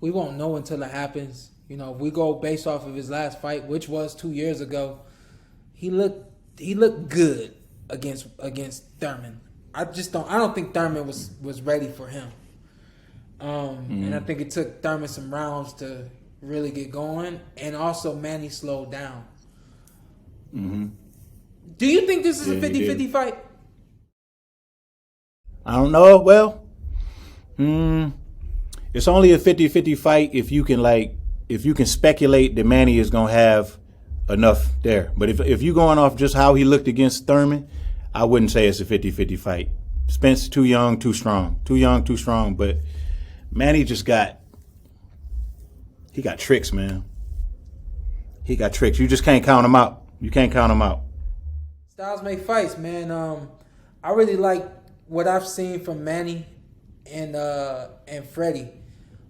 We won't know until it happens. You know, if we go based off of his last fight, which was 2 years ago, he looked good against Thurman. I don't think Thurman was ready for him. And I think it took Thurman some rounds to really get going, and also Manny slowed down. Mm-hmm. Do you think this is a 50-50 fight? I don't know. Well, it's only a 50-50 fight if you can speculate that Manny is gonna have enough there. But if you're going off just how he looked against Thurman, I wouldn't say it's a 50-50 fight. Spence too young, too strong. But Manny got tricks, man. He got tricks. You just can't count him out. Styles make fights, man. I really like what I've seen from Manny and Freddie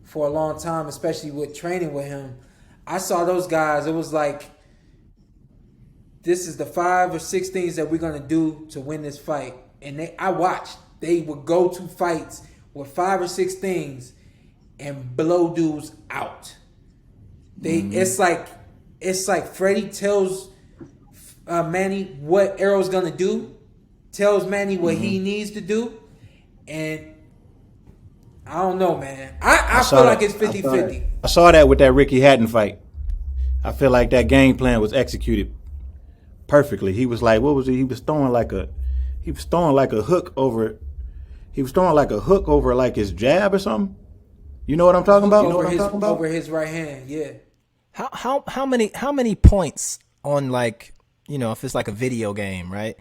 for a long time, especially with training with him. I saw those guys. It was like, this is the 5 or 6 things that we're gonna do to win this fight. And I watched. They would go to fights with 5 or 6 things and blow dudes out. It's like Freddie tells Manny what Errol's gonna do, tells Manny what he needs to do, and I don't know, man. I feel like it's 50-50. I saw that with that Ricky Hatton fight. I feel like that game plan was executed perfectly. He was like, what was it? He was throwing like a hook over. He was throwing like a hook over like his jab or something. You know what I'm talking about? Over his right hand, yeah. How many points on, like, you know, if it's like a video game, right?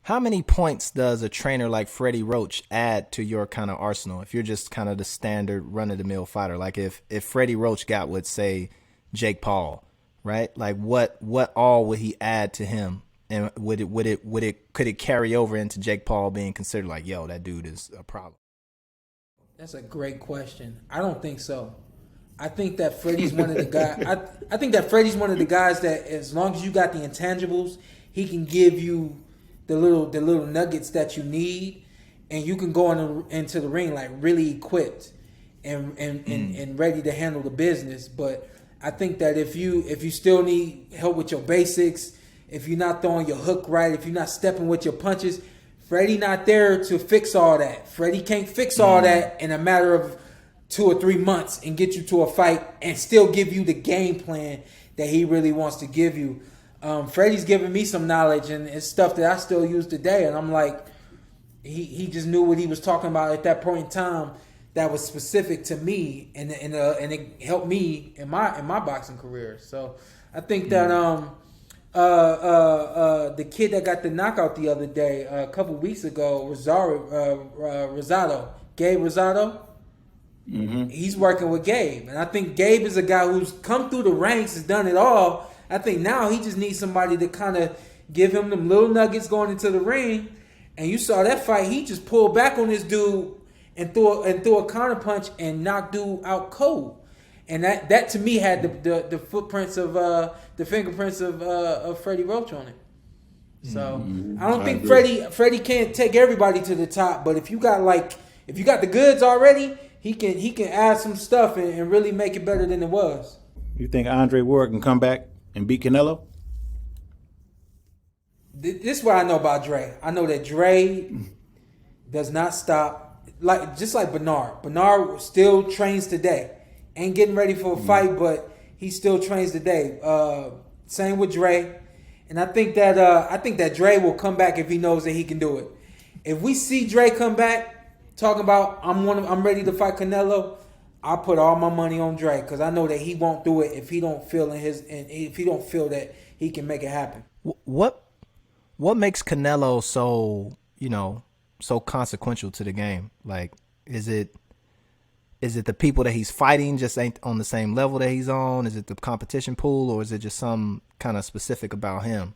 How many points does a trainer like Freddie Roach add to your kind of arsenal if you're just kind of the standard run-of-the-mill fighter? Like if Freddie Roach got with, say, Jake Paul, right? Like what all would he add to him? And could it carry over into Jake Paul being considered like, yo, that dude is a problem? That's a great question. I don't think so. I think that Freddie's one of the guys. I think that Freddie's one of the guys that, as long as you got the intangibles, he can give you the little nuggets that you need, and you can go into the ring like really equipped and ready to handle the business. But I think that if you still need help with your basics, if you're not throwing your hook right, if you're not stepping with your punches, Freddie not there to fix all that. Freddie can't fix all that in a matter of 2 or 3 months and get you to a fight and still give you the game plan that he really wants to give you. Freddie's giving me some knowledge, and it's stuff that I still use today. And I'm like, he just knew what he was talking about at that point in time that was specific to me, and it helped me in my boxing career. So I think that the kid that got the knockout the other day, a couple weeks ago, Gabe Rosado. He's working with Gabe, and I think Gabe is a guy who's come through the ranks, has done it all. I think now he just needs somebody to kind of give him them little nuggets going into the ring. And you saw that fight; he just pulled back on this dude and threw a counter punch and knocked dude out cold. And that to me had the footprints of the fingerprints of Freddie Roach on it. So I don't think Freddie can't take everybody to the top, but if you got the goods already, he can add some stuff and really make it better than it was. You think Andre Ward can come back and beat Canelo? This is what I know about Dre. I know that Dre does not stop, just like Bernard. Bernard still trains today. Ain't getting ready for a fight, but he still trains today. Same with Dre. And I think that Dre will come back if he knows that he can do it. If we see Dre come back talking about I'm ready to fight Canelo, I put all my money on Dre because I know that he won't do it if he don't feel that he can make it happen. What makes Canelo so consequential to the game? Like, is it the people that he's fighting just ain't on the same level that he's on? Is it the competition pool, or is it just some kind of specific about him?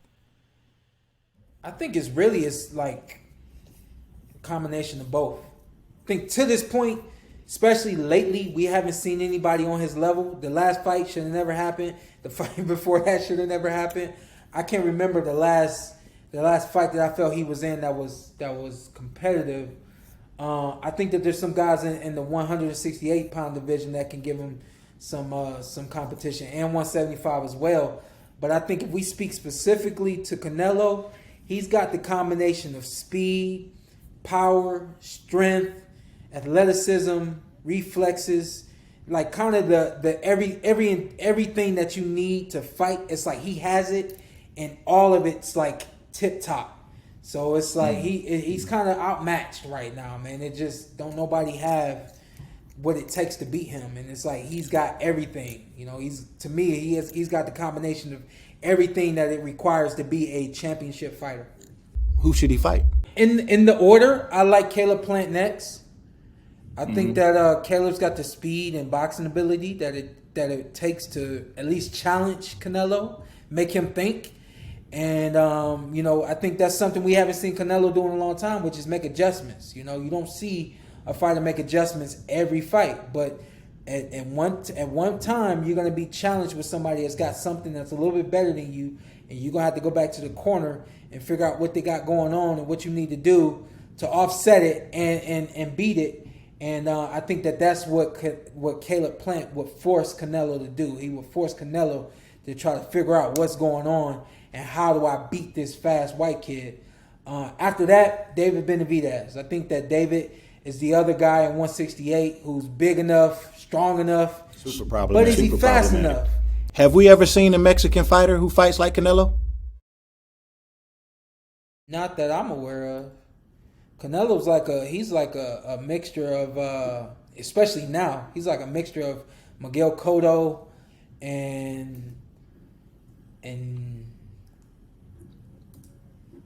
I think it's like a combination of both. I think to this point, especially lately, we haven't seen anybody on his level. The last fight should have never happened. The fight before that should have never happened. I can't remember the last fight that I felt he was in that was competitive. I think that there's some guys in the 168-pound division that can give him some competition, and 175 as well. But I think if we speak specifically to Canelo, he's got the combination of speed, power, strength, athleticism, reflexes, like kind of the everything that you need to fight. It's like he has it, and all of it's like tip top. So it's like he's kind of outmatched right now, man. It just don't nobody have what it takes to beat him, and it's like he's got everything. You know, he's got the combination of everything that it requires to be a championship fighter. Who should he fight? In the order, I like Caleb Plant next. I think that Caleb's got the speed and boxing ability that it takes to at least challenge Canelo, make him think. And, I think that's something we haven't seen Canelo do in a long time, which is make adjustments. You know, you don't see a fighter make adjustments every fight, but at one time, you're going to be challenged with somebody that's got something that's a little bit better than you, and you're going to have to go back to the corner and figure out what they got going on and what you need to do to offset it and beat it. And I think that's what Caleb Plant would force Canelo to do. He would force Canelo to try to figure out what's going on and how do I beat this fast white kid. After that, David Benavidez. I think that David is the other guy in 168 who's big enough, strong enough, Super problematic. but is he fast enough? Have we ever seen a Mexican fighter who fights like Canelo? Not that I'm aware of. Canelo's like a mixture of, especially now, he's like a mixture of Miguel Cotto and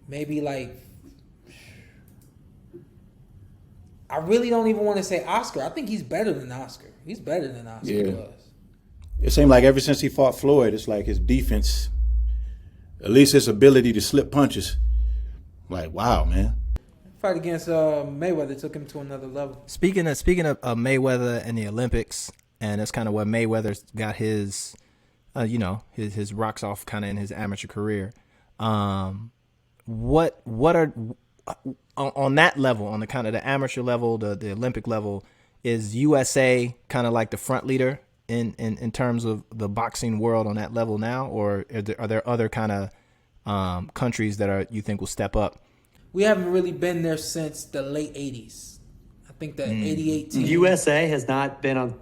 maybe like, I really don't even want to say Oscar. I think he's better than Oscar. He's better than Oscar was. It seemed like ever since he fought Floyd, it's like his defense, at least his ability to slip punches. Like, wow, man. Fight against Mayweather took him to another level. Speaking of Mayweather and the Olympics, and that's kind of where Mayweather's got his, his rocks off kind of in his amateur career. What are on that level, on the kind of the amateur level, the Olympic level, is USA kind of like the front leader in terms of the boxing world on that level now, or are there other kind of countries that you think will step up? We haven't really been there since the late 80s. I think the 88 team. USA has not been on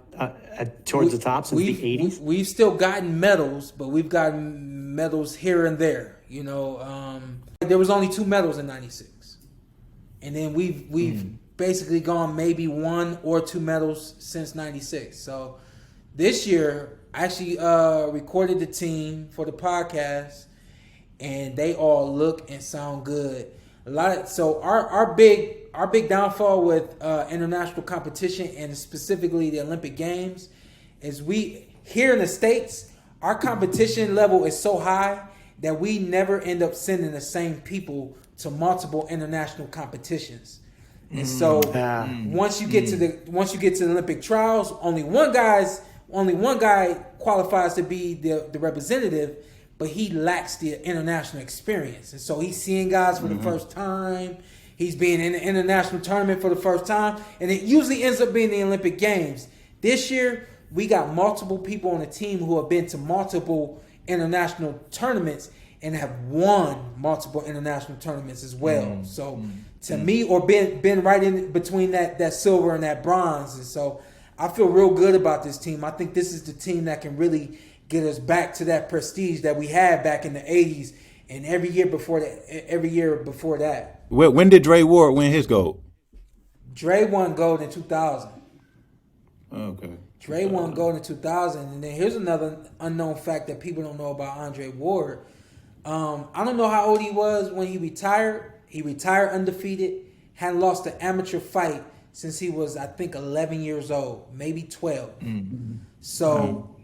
towards the top since the 80s. We've still gotten medals, but we've gotten medals here and there. There was only 2 medals in 96. And then we've basically gone maybe 1 or 2 medals since 96. So this year, I actually recorded the team for the podcast, and they all look and sound good. So our big downfall with international competition, and specifically the Olympic Games, is we here in the States, our competition level is so high that we never end up sending the same people to multiple international competitions. And so once you get to the Olympic trials, only one guy qualifies to be the representative, but he lacks the international experience. And so he's seeing guys for the first time. He's being in the international tournament for the first time. And it usually ends up being the Olympic Games. This year, we got multiple people on the team who have been to multiple international tournaments and have won multiple international tournaments as well. So to me, or been right in between that silver and that bronze. And so I feel real good about this team. I think this is the team that can really get us back to that prestige that we had back in the 80s and every year before that. When did Dre Ward win his gold? Dre won gold in 2000. Okay. Dre won gold in 2000. And then here's another unknown fact that people don't know about Andre Ward. I don't know how old he was when he retired. He retired undefeated, hadn't lost an amateur fight since he was, I think, 11 years old, maybe 12. So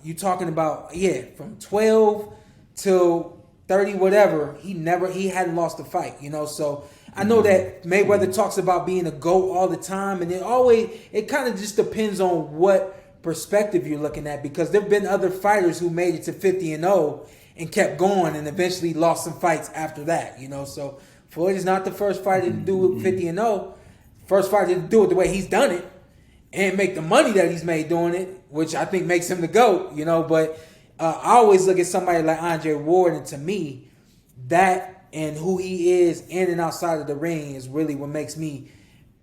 you talking about, from 12 till 30, whatever, he hadn't lost a fight, So I know that Mayweather talks about being a GOAT all the time, and it kind of just depends on what perspective you're looking at, because there have been other fighters who made it to 50-0 and kept going and eventually lost some fights after that, So Floyd is not the first fighter to do it 50-0. First fighter to do it the way he's done it and make the money that he's made doing it, which I think makes him the GOAT, But I always look at somebody like Andre Ward, and to me, that and who he is in and outside of the ring is really what makes me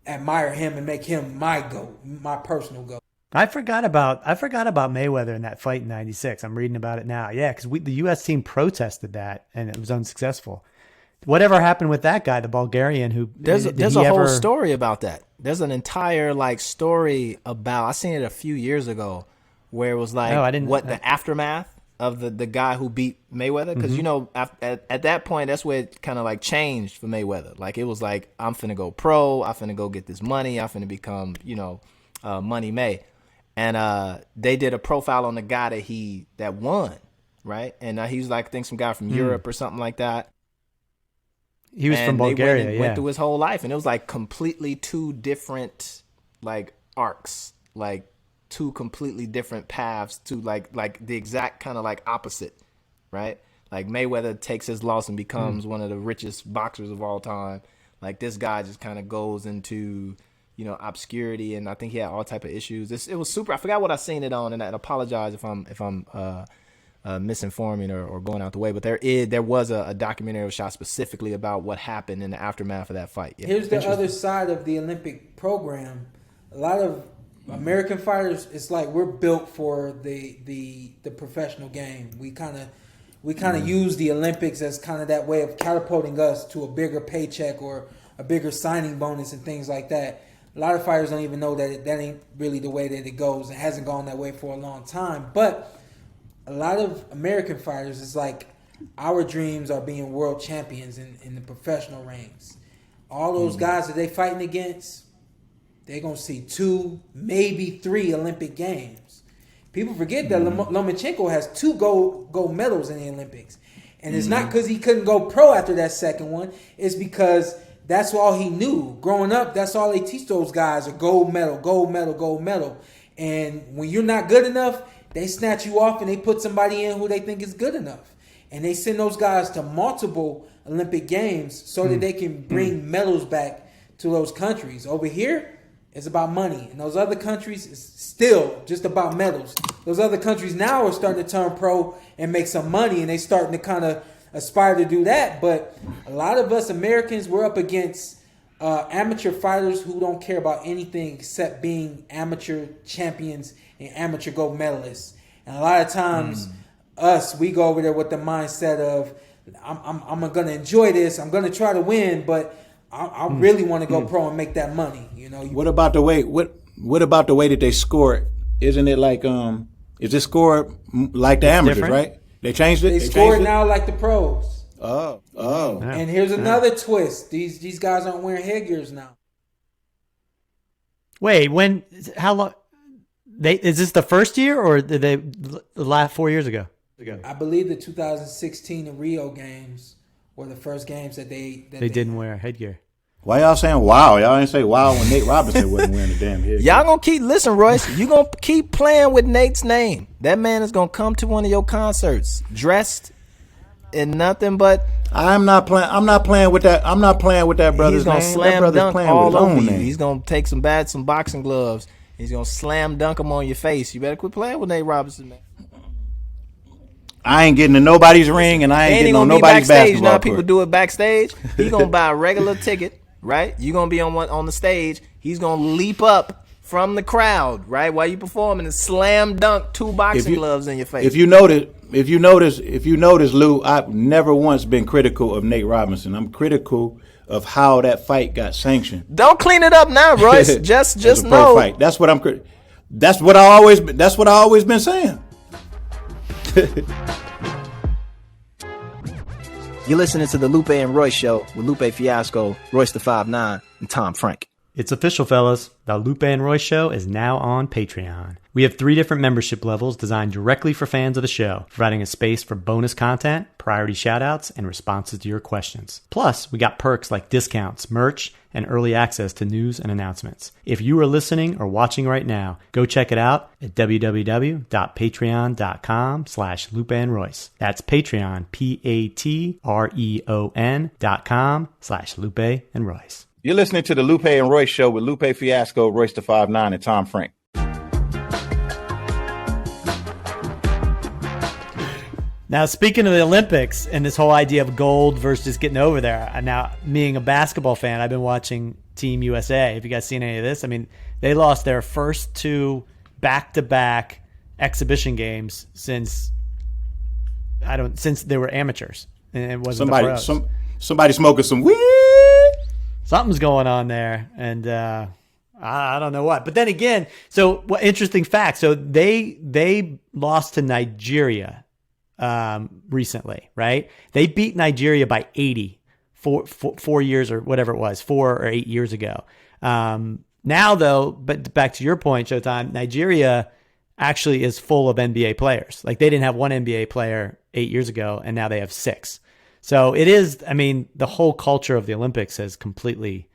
admire him and make him my GOAT, my personal GOAT. I forgot about Mayweather in that fight in '96. I'm reading about it now. Yeah, because the U.S. team protested that and it was unsuccessful. Whatever happened with that guy, the Bulgarian who there's a whole story about that. There's an entire story about, I seen it a few years ago, where it was the aftermath of the guy who beat Mayweather, because at that point that's where it kind of changed for Mayweather. It was I'm finna go pro, I'm finna go get this money, I'm finna become Money May, and they did a profile on the guy that won, right? And he was I think some guy from Europe or something like that. He was from Bulgaria. Went through his whole life, and it was completely two different arcs, two completely different paths to the exact kind of opposite, right? Mayweather takes his loss and becomes one of the richest boxers of all time. This guy just kind of goes into obscurity, and I think he had all type of issues. It was super. I forgot what I seen it on, and I apologize if I'm misinforming or going out the way. But there was a documentary that was shot specifically about what happened in the aftermath of that fight. Yeah. Here's the other side of the Olympic program. A lot of American fighters, it's like we're built for the professional game. We kind of use the Olympics as kind of that way of catapulting us to a bigger paycheck or a bigger signing bonus and things like that. A lot of fighters don't even know that that ain't really the way that it goes. It hasn't gone that way for a long time. But a lot of American fighters, it's like our dreams are being world champions in the professional rings. All those guys that they fighting against, they're going to see 2, maybe 3 Olympic games. People forget that Lomachenko has 2 gold medals in the Olympics. And it's not because he couldn't go pro after that second one. It's because that's all he knew. Growing up, that's all they teach those guys are gold medal, gold medal, gold medal. And when you're not good enough, they snatch you off and they put somebody in who they think is good enough. And they send those guys to multiple Olympic games so that they can bring medals back to those countries. Over here, it's about money. And those other countries, it's still just about medals. Those other countries now are starting to turn pro and make some money, and they starting to kind of aspire to do that. But a lot of us Americans, we're up against amateur fighters who don't care about anything except being amateur champions and amateur gold medalists. And a lot of times, we go over there with the mindset of, I'm going to enjoy this. I'm going to try to win, but I really want to go pro and make that money. What about the way? What about the way that they score it? Isn't it like is it scored like the amateurs, different? Right? They changed it. They score it now like the pros. Oh. And here's another twist. These guys aren't wearing headgears now. Wait, how long? Is this the first year or did they the last 4 years ago? I believe the 2016 Rio games were the first games that they didn't wear headgear. Why y'all saying wow? Y'all didn't say wow when Nate Robinson wasn't wearing the damn headgear. Y'all gonna listen, Royce. You gonna keep playing with Nate's name. That man is gonna come to one of your concerts dressed in nothing but. I'm not playing with that. I'm not playing with that brother's name. He's gonna slam dunk all over you. He's gonna take some boxing gloves. He's gonna slam dunk them on your face. You better quit playing with Nate Robinson, man. I ain't getting to nobody's ring, and I ain't getting on nobody's basketball now court. People do it backstage. He gonna buy a regular ticket, right? You gonna be on the stage. He's gonna leap up from the crowd, right, while you performing and slam dunk 2 boxing gloves in your face. If you notice, Lou, I've never once been critical of Nate Robinson. I'm critical of how that fight got sanctioned. Don't clean it up now, Royce. just know. Fight. That's what I'm. That's what I always been saying. You're listening to the Lupe and Royce Show with Lupe Fiasco, Royce the 5'9", and Tom Frank. It's official, fellas. The Lupe and Royce Show is now on Patreon. We have 3 different membership levels designed directly for fans of the show, providing a space for bonus content, priority shoutouts, and responses to your questions. Plus, we got perks like discounts, merch, and early access to news and announcements. If you are listening or watching right now, go check it out at www.patreon.com/LupeandRoyce. That's Patreon, patreon.com/Lupe and Royce. You're listening to the Lupe and Royce Show with Lupe Fiasco, Royce the 5'9", and Tom Frank. Now, speaking of the Olympics and this whole idea of gold versus getting over there, now, being a basketball fan, I've been watching Team USA. Have you guys seen any of this? I mean, they lost their first 2 back-to-back exhibition games since they were amateurs. And it wasn't the pros. Somebody smoking some weed. Something's going on there, and I don't know what. But then again, so what interesting fact. So they lost to Nigeria recently, right? They beat Nigeria by 80 4 years or whatever it was, 4 or 8 years ago. Now, though, but back to your point, Showtime, Nigeria actually is full of NBA players. Like, they didn't have one NBA player 8 years ago, and now they have 6. So it is, I mean, the whole culture of the Olympics has completely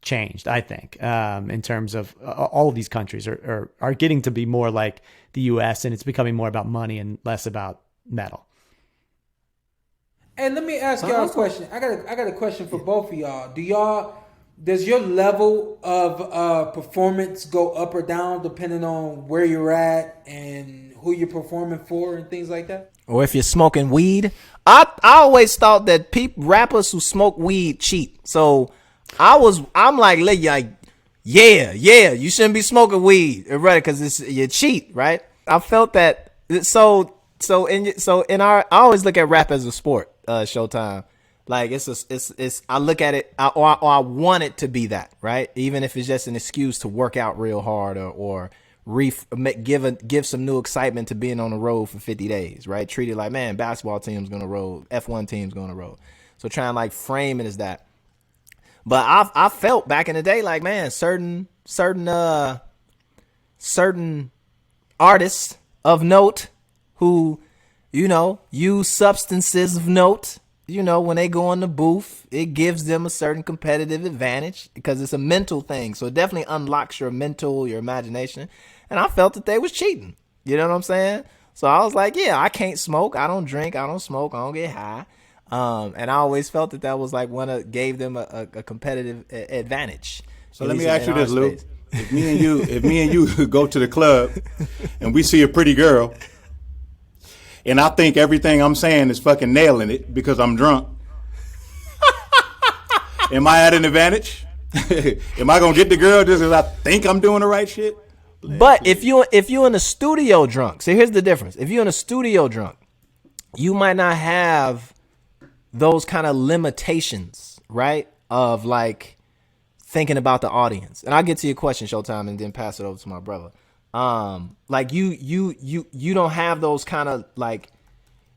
changed, I think, in terms of all of these countries are getting to be more like the U.S., and it's becoming more about money and less about medal. And let me ask y'all a question. I got a question for both of y'all. Do y'all Does your level of performance go up or down depending on where you're at and who you're performing for and things like that? Or if you're smoking weed. I always thought that rappers who smoke weed cheat. So I'm like, yeah, you shouldn't be smoking weed, right? Because you cheat, right? I felt that. So I always look at rap as a sport. Showtime, like it's I look at it, or I want it to be that, right? Even if it's just an excuse to work out real hard or give some new excitement to being on the road for 50 days, right? Treat it like, man, basketball team's going to road, F1 team's going to road. So try and like frame it as that. But I felt back in the day like, man, certain artists of note who, use substances of note, when they go in the booth, it gives them a certain competitive advantage because it's a mental thing. So it definitely unlocks your imagination. And I felt that they was cheating. You know what I'm saying? So I was like, yeah, I can't smoke. I don't drink. I don't smoke. I don't get high. And I always felt that was like gave them a competitive advantage. So let me ask you this, Luke. If me and you go to the club and we see a pretty girl and I think everything I'm saying is fucking nailing it because I'm drunk, am I at an advantage? Am I gonna get the girl just because I think I'm doing the right shit? But if you in the studio drunk, see, here's the difference. If you're in a studio drunk, you might not have those kind of limitations, right? Of like thinking about the audience. And I'll get to your question, Showtime, and then pass it over to my brother. Like you don't have those kind of like,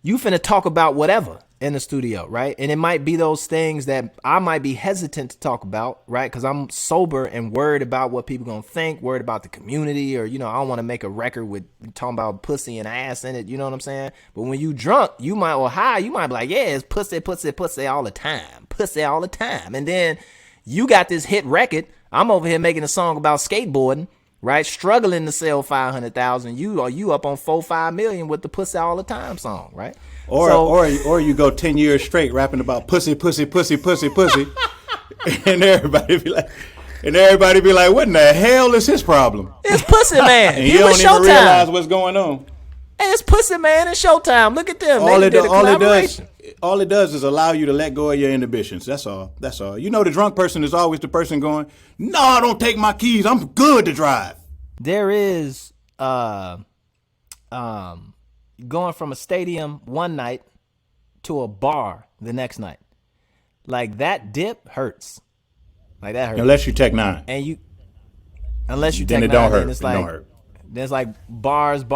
you finna talk about whatever in the studio, right? And it might be those things that I might be hesitant to talk about, right? Because I'm sober and worried about what people gonna think, worried about the community, or I don't want to make a record with talking about pussy and ass in it. You know what I'm saying? But when you drunk, you might, or high, you might be like, yeah, it's pussy all the time, and then you got this hit record. I'm over here making a song about skateboarding, right? Struggling to sell 500,000. You up on 4-5 million with the pussy all the time song, right? Or you go 10 years straight rapping about pussy, and everybody be like, what in the hell is his problem? It's Pussy Man. And you don't even realize what's going on. Hey, it's Pussy Man and Showtime. Look at them. All it does is allow you to let go of your inhibitions. That's all. The drunk person is always the person going, no, don't take my keys. I'm good to drive. There is going from a stadium one night to a bar the next night. Like that dip hurts. Like that hurts. Unless you Tech 9. And unless you Tech 9, then it don't hurt. It's it like, don't hurt. There's like bars, 8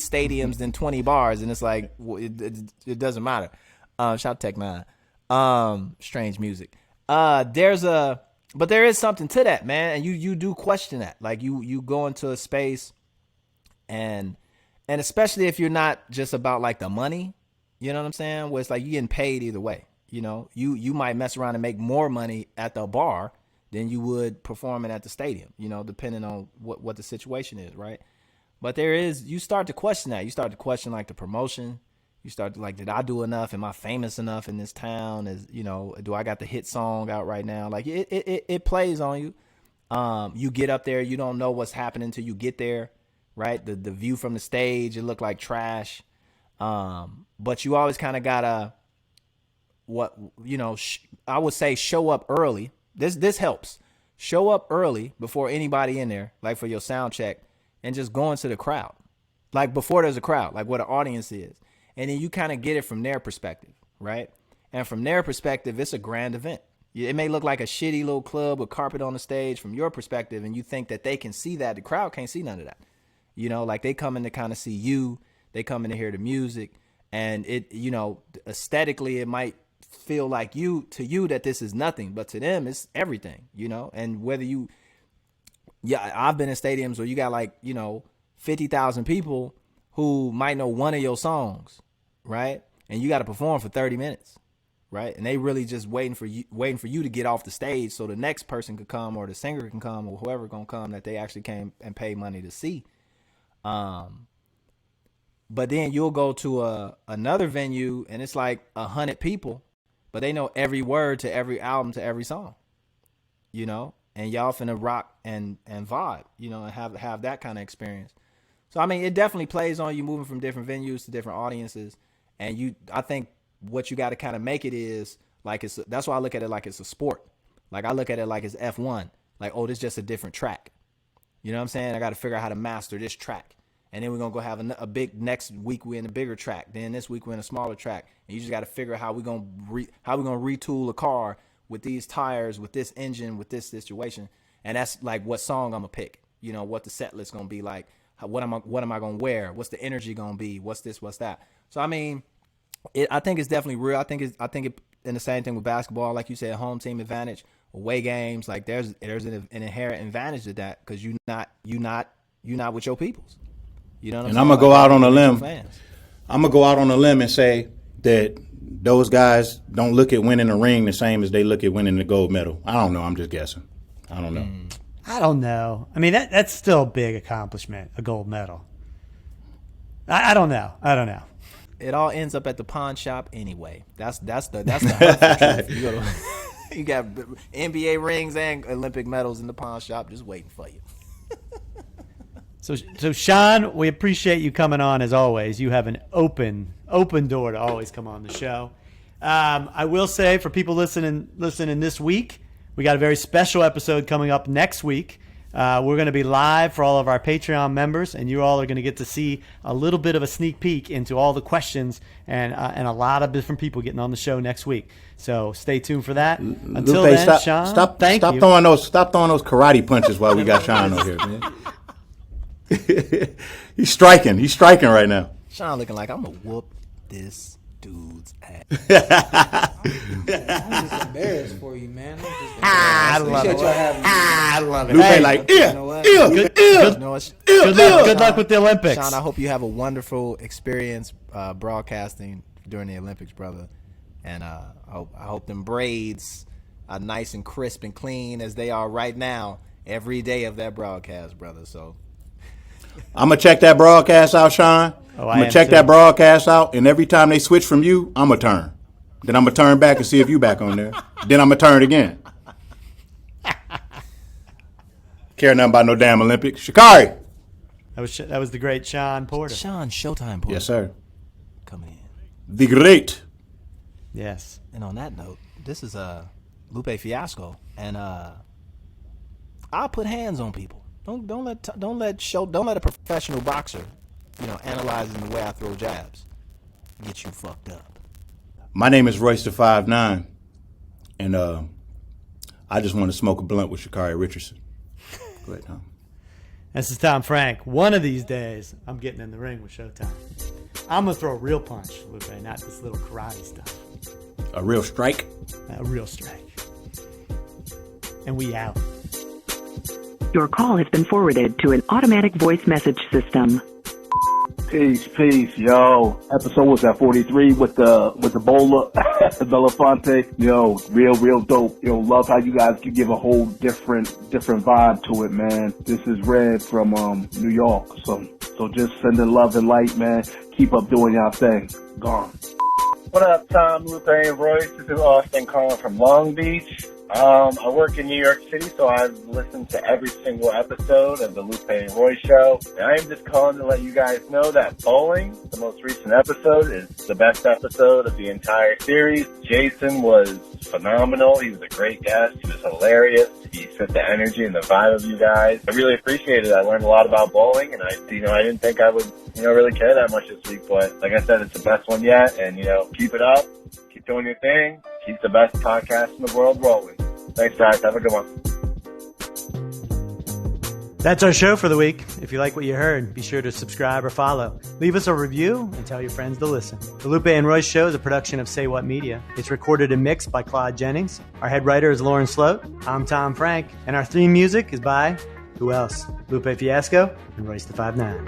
stadiums, then 20 bars, and it's like it doesn't matter. Shout Tech 9. Strange music. But there is something to that, man, and you do question that. Like you go into a space, and especially if you're not just about like the money, you know what I'm saying? Where it's like you're getting paid either way. You might mess around and make more money at the bar than you would performing at the stadium, depending on what the situation is, right? But you start to question that. You start to question like the promotion. You start to like, did I do enough? Am I famous enough in this town? Do I got the hit song out right now? Like it plays on you. You get up there, you don't know what's happening until you get there, right? The view from the stage, it looked like trash. But you always kind of gotta, I would say show up early. This helps. Show up early before anybody in there, like for your sound check, and just go into the crowd. Like before there's a crowd, like where the audience is. And then you kind of get it from their perspective, right? And from their perspective, it's a grand event. It may look like a shitty little club with carpet on the stage from your perspective, and you think that they can see that. The crowd can't see none of that. Like they come in to kind of see you. They come in to hear the music. And it, aesthetically, it might feel like to you that this is nothing, but to them it's everything, and whether I've been in stadiums where you got like 50,000 people who might know one of your songs, right? And you got to perform for 30 minutes, right? And they really just waiting for you to get off the stage so the next person could come, or the singer can come, or whoever gonna come that they actually came and paid money to see. But then you'll go to another venue and it's like 100 people, but they know every word to every album, to every song. and y'all finna rock and vibe, and have that kind of experience. So, I mean, it definitely plays on you moving from different venues to different audiences. And I think what you got to kind of make it is like, that's why I look at it like it's a sport. Like I look at it like it's F1. Like, oh, this is just a different track. You know what I'm saying? I got to figure out how to master this track. And then we're going to go have a big, next week we're in a bigger track. Then this week we're in a smaller track. And you just got to figure out how we're going to retool a car with these tires, with this engine, with this situation. And that's like what song I'm going to pick. What the set list going to be like. What am I going to wear? What's the energy going to be? What's this? What's that? So, I mean, I think it's definitely real. I think it, and the same thing with basketball, like you said, home team advantage, away games. Like there's an inherent advantage to that because you not with your peoples. You know what I'm saying? And I'm gonna go out on a limb. I'm gonna go out on a limb and say that those guys don't look at winning a ring the same as they look at winning the gold medal. I don't know. I'm just guessing. I don't know. I don't know. I mean, that's still a big accomplishment, a gold medal. I don't know. It all ends up at the pawn shop anyway. That's the hurtful truth. You got NBA rings and Olympic medals in the pawn shop just waiting for you. So Shawn, we appreciate you coming on as always. You have an open door to always come on the show. I will say for people listening this week, we got a very special episode coming up next week. We're going to be live for all of our Patreon members, and you all are going to get to see a little bit of a sneak peek into all the questions and a lot of different people getting on the show next week. So stay tuned for that. Until Lupe, then, Shawn, stop throwing those karate punches while we got Shawn over here, man. He's striking right now. Shawn looking like I'm gonna whoop this dude's ass. I'm just embarrassed for you, man. I love it. I love it. Lupe Hey, like, good luck with the Olympics. Shawn, I hope you have a wonderful experience broadcasting during the Olympics, brother. And I hope them braids are nice and crisp and clean as they are right now every day of that broadcast, brother. So I'm gonna check that broadcast out, Shawn. I'm gonna check that broadcast out, and every time they switch from you, I'm gonna turn. Then I'm gonna turn back and see if you back on there. Then I'm gonna turn again. Care nothing about no damn Olympics. Shikari. That was the great Shawn Porter. Shawn Showtime Porter. Yes, sir. Coming in. The great. Yes. And on that note, this is Lupe Fiasco, and I'll put hands on people. Don't let a professional boxer, analyzing the way I throw jabs, get you fucked up. My name is Royce the 5'9", and I just want to smoke a blunt with Shikari Richardson. Go ahead, Tom. This is Tom Frank. One of these days, I'm getting in the ring with Showtime. I'm gonna throw a real punch, Lupe, not this little karate stuff. A real strike. A real strike. And we out. Your call has been forwarded to an automatic voice message system. Peace, yo. Episode was at 43 with the bowler, Belafonte. Yo, real dope. Yo, love how you guys can give a whole different vibe to it, man. This is Red from New York. So just sending love and light, man. Keep up doing y'all thing. Gone. What up, Tom, Lupe, and Royce? This is Austin calling from Long Beach. I work in New York City, so I've listened to every single episode of the Lupe and Royce show. And I am just calling to let you guys know that Bowling, the most recent episode, is the best episode of the entire series. Jason was phenomenal. He was a great guest. He was hilarious. He fit the energy and the vibe of you guys. I really appreciated it. I learned a lot about bowling, and I didn't think I would, really care that much this week. But like I said, it's the best one yet. And, keep it up. Keep doing your thing. Keep the best podcast in the world rolling. Thanks, guys. Have a good one. That's our show for the week. If you like what you heard, be sure to subscribe or follow. Leave us a review and tell your friends to listen. The Lupe and Royce Show is a production of Say What Media. It's recorded and mixed by Claude Jennings. Our head writer is Lauren Sloat. I'm Tom Frank. And our theme music is by, who else? Lupe Fiasco and Royce the 5'9".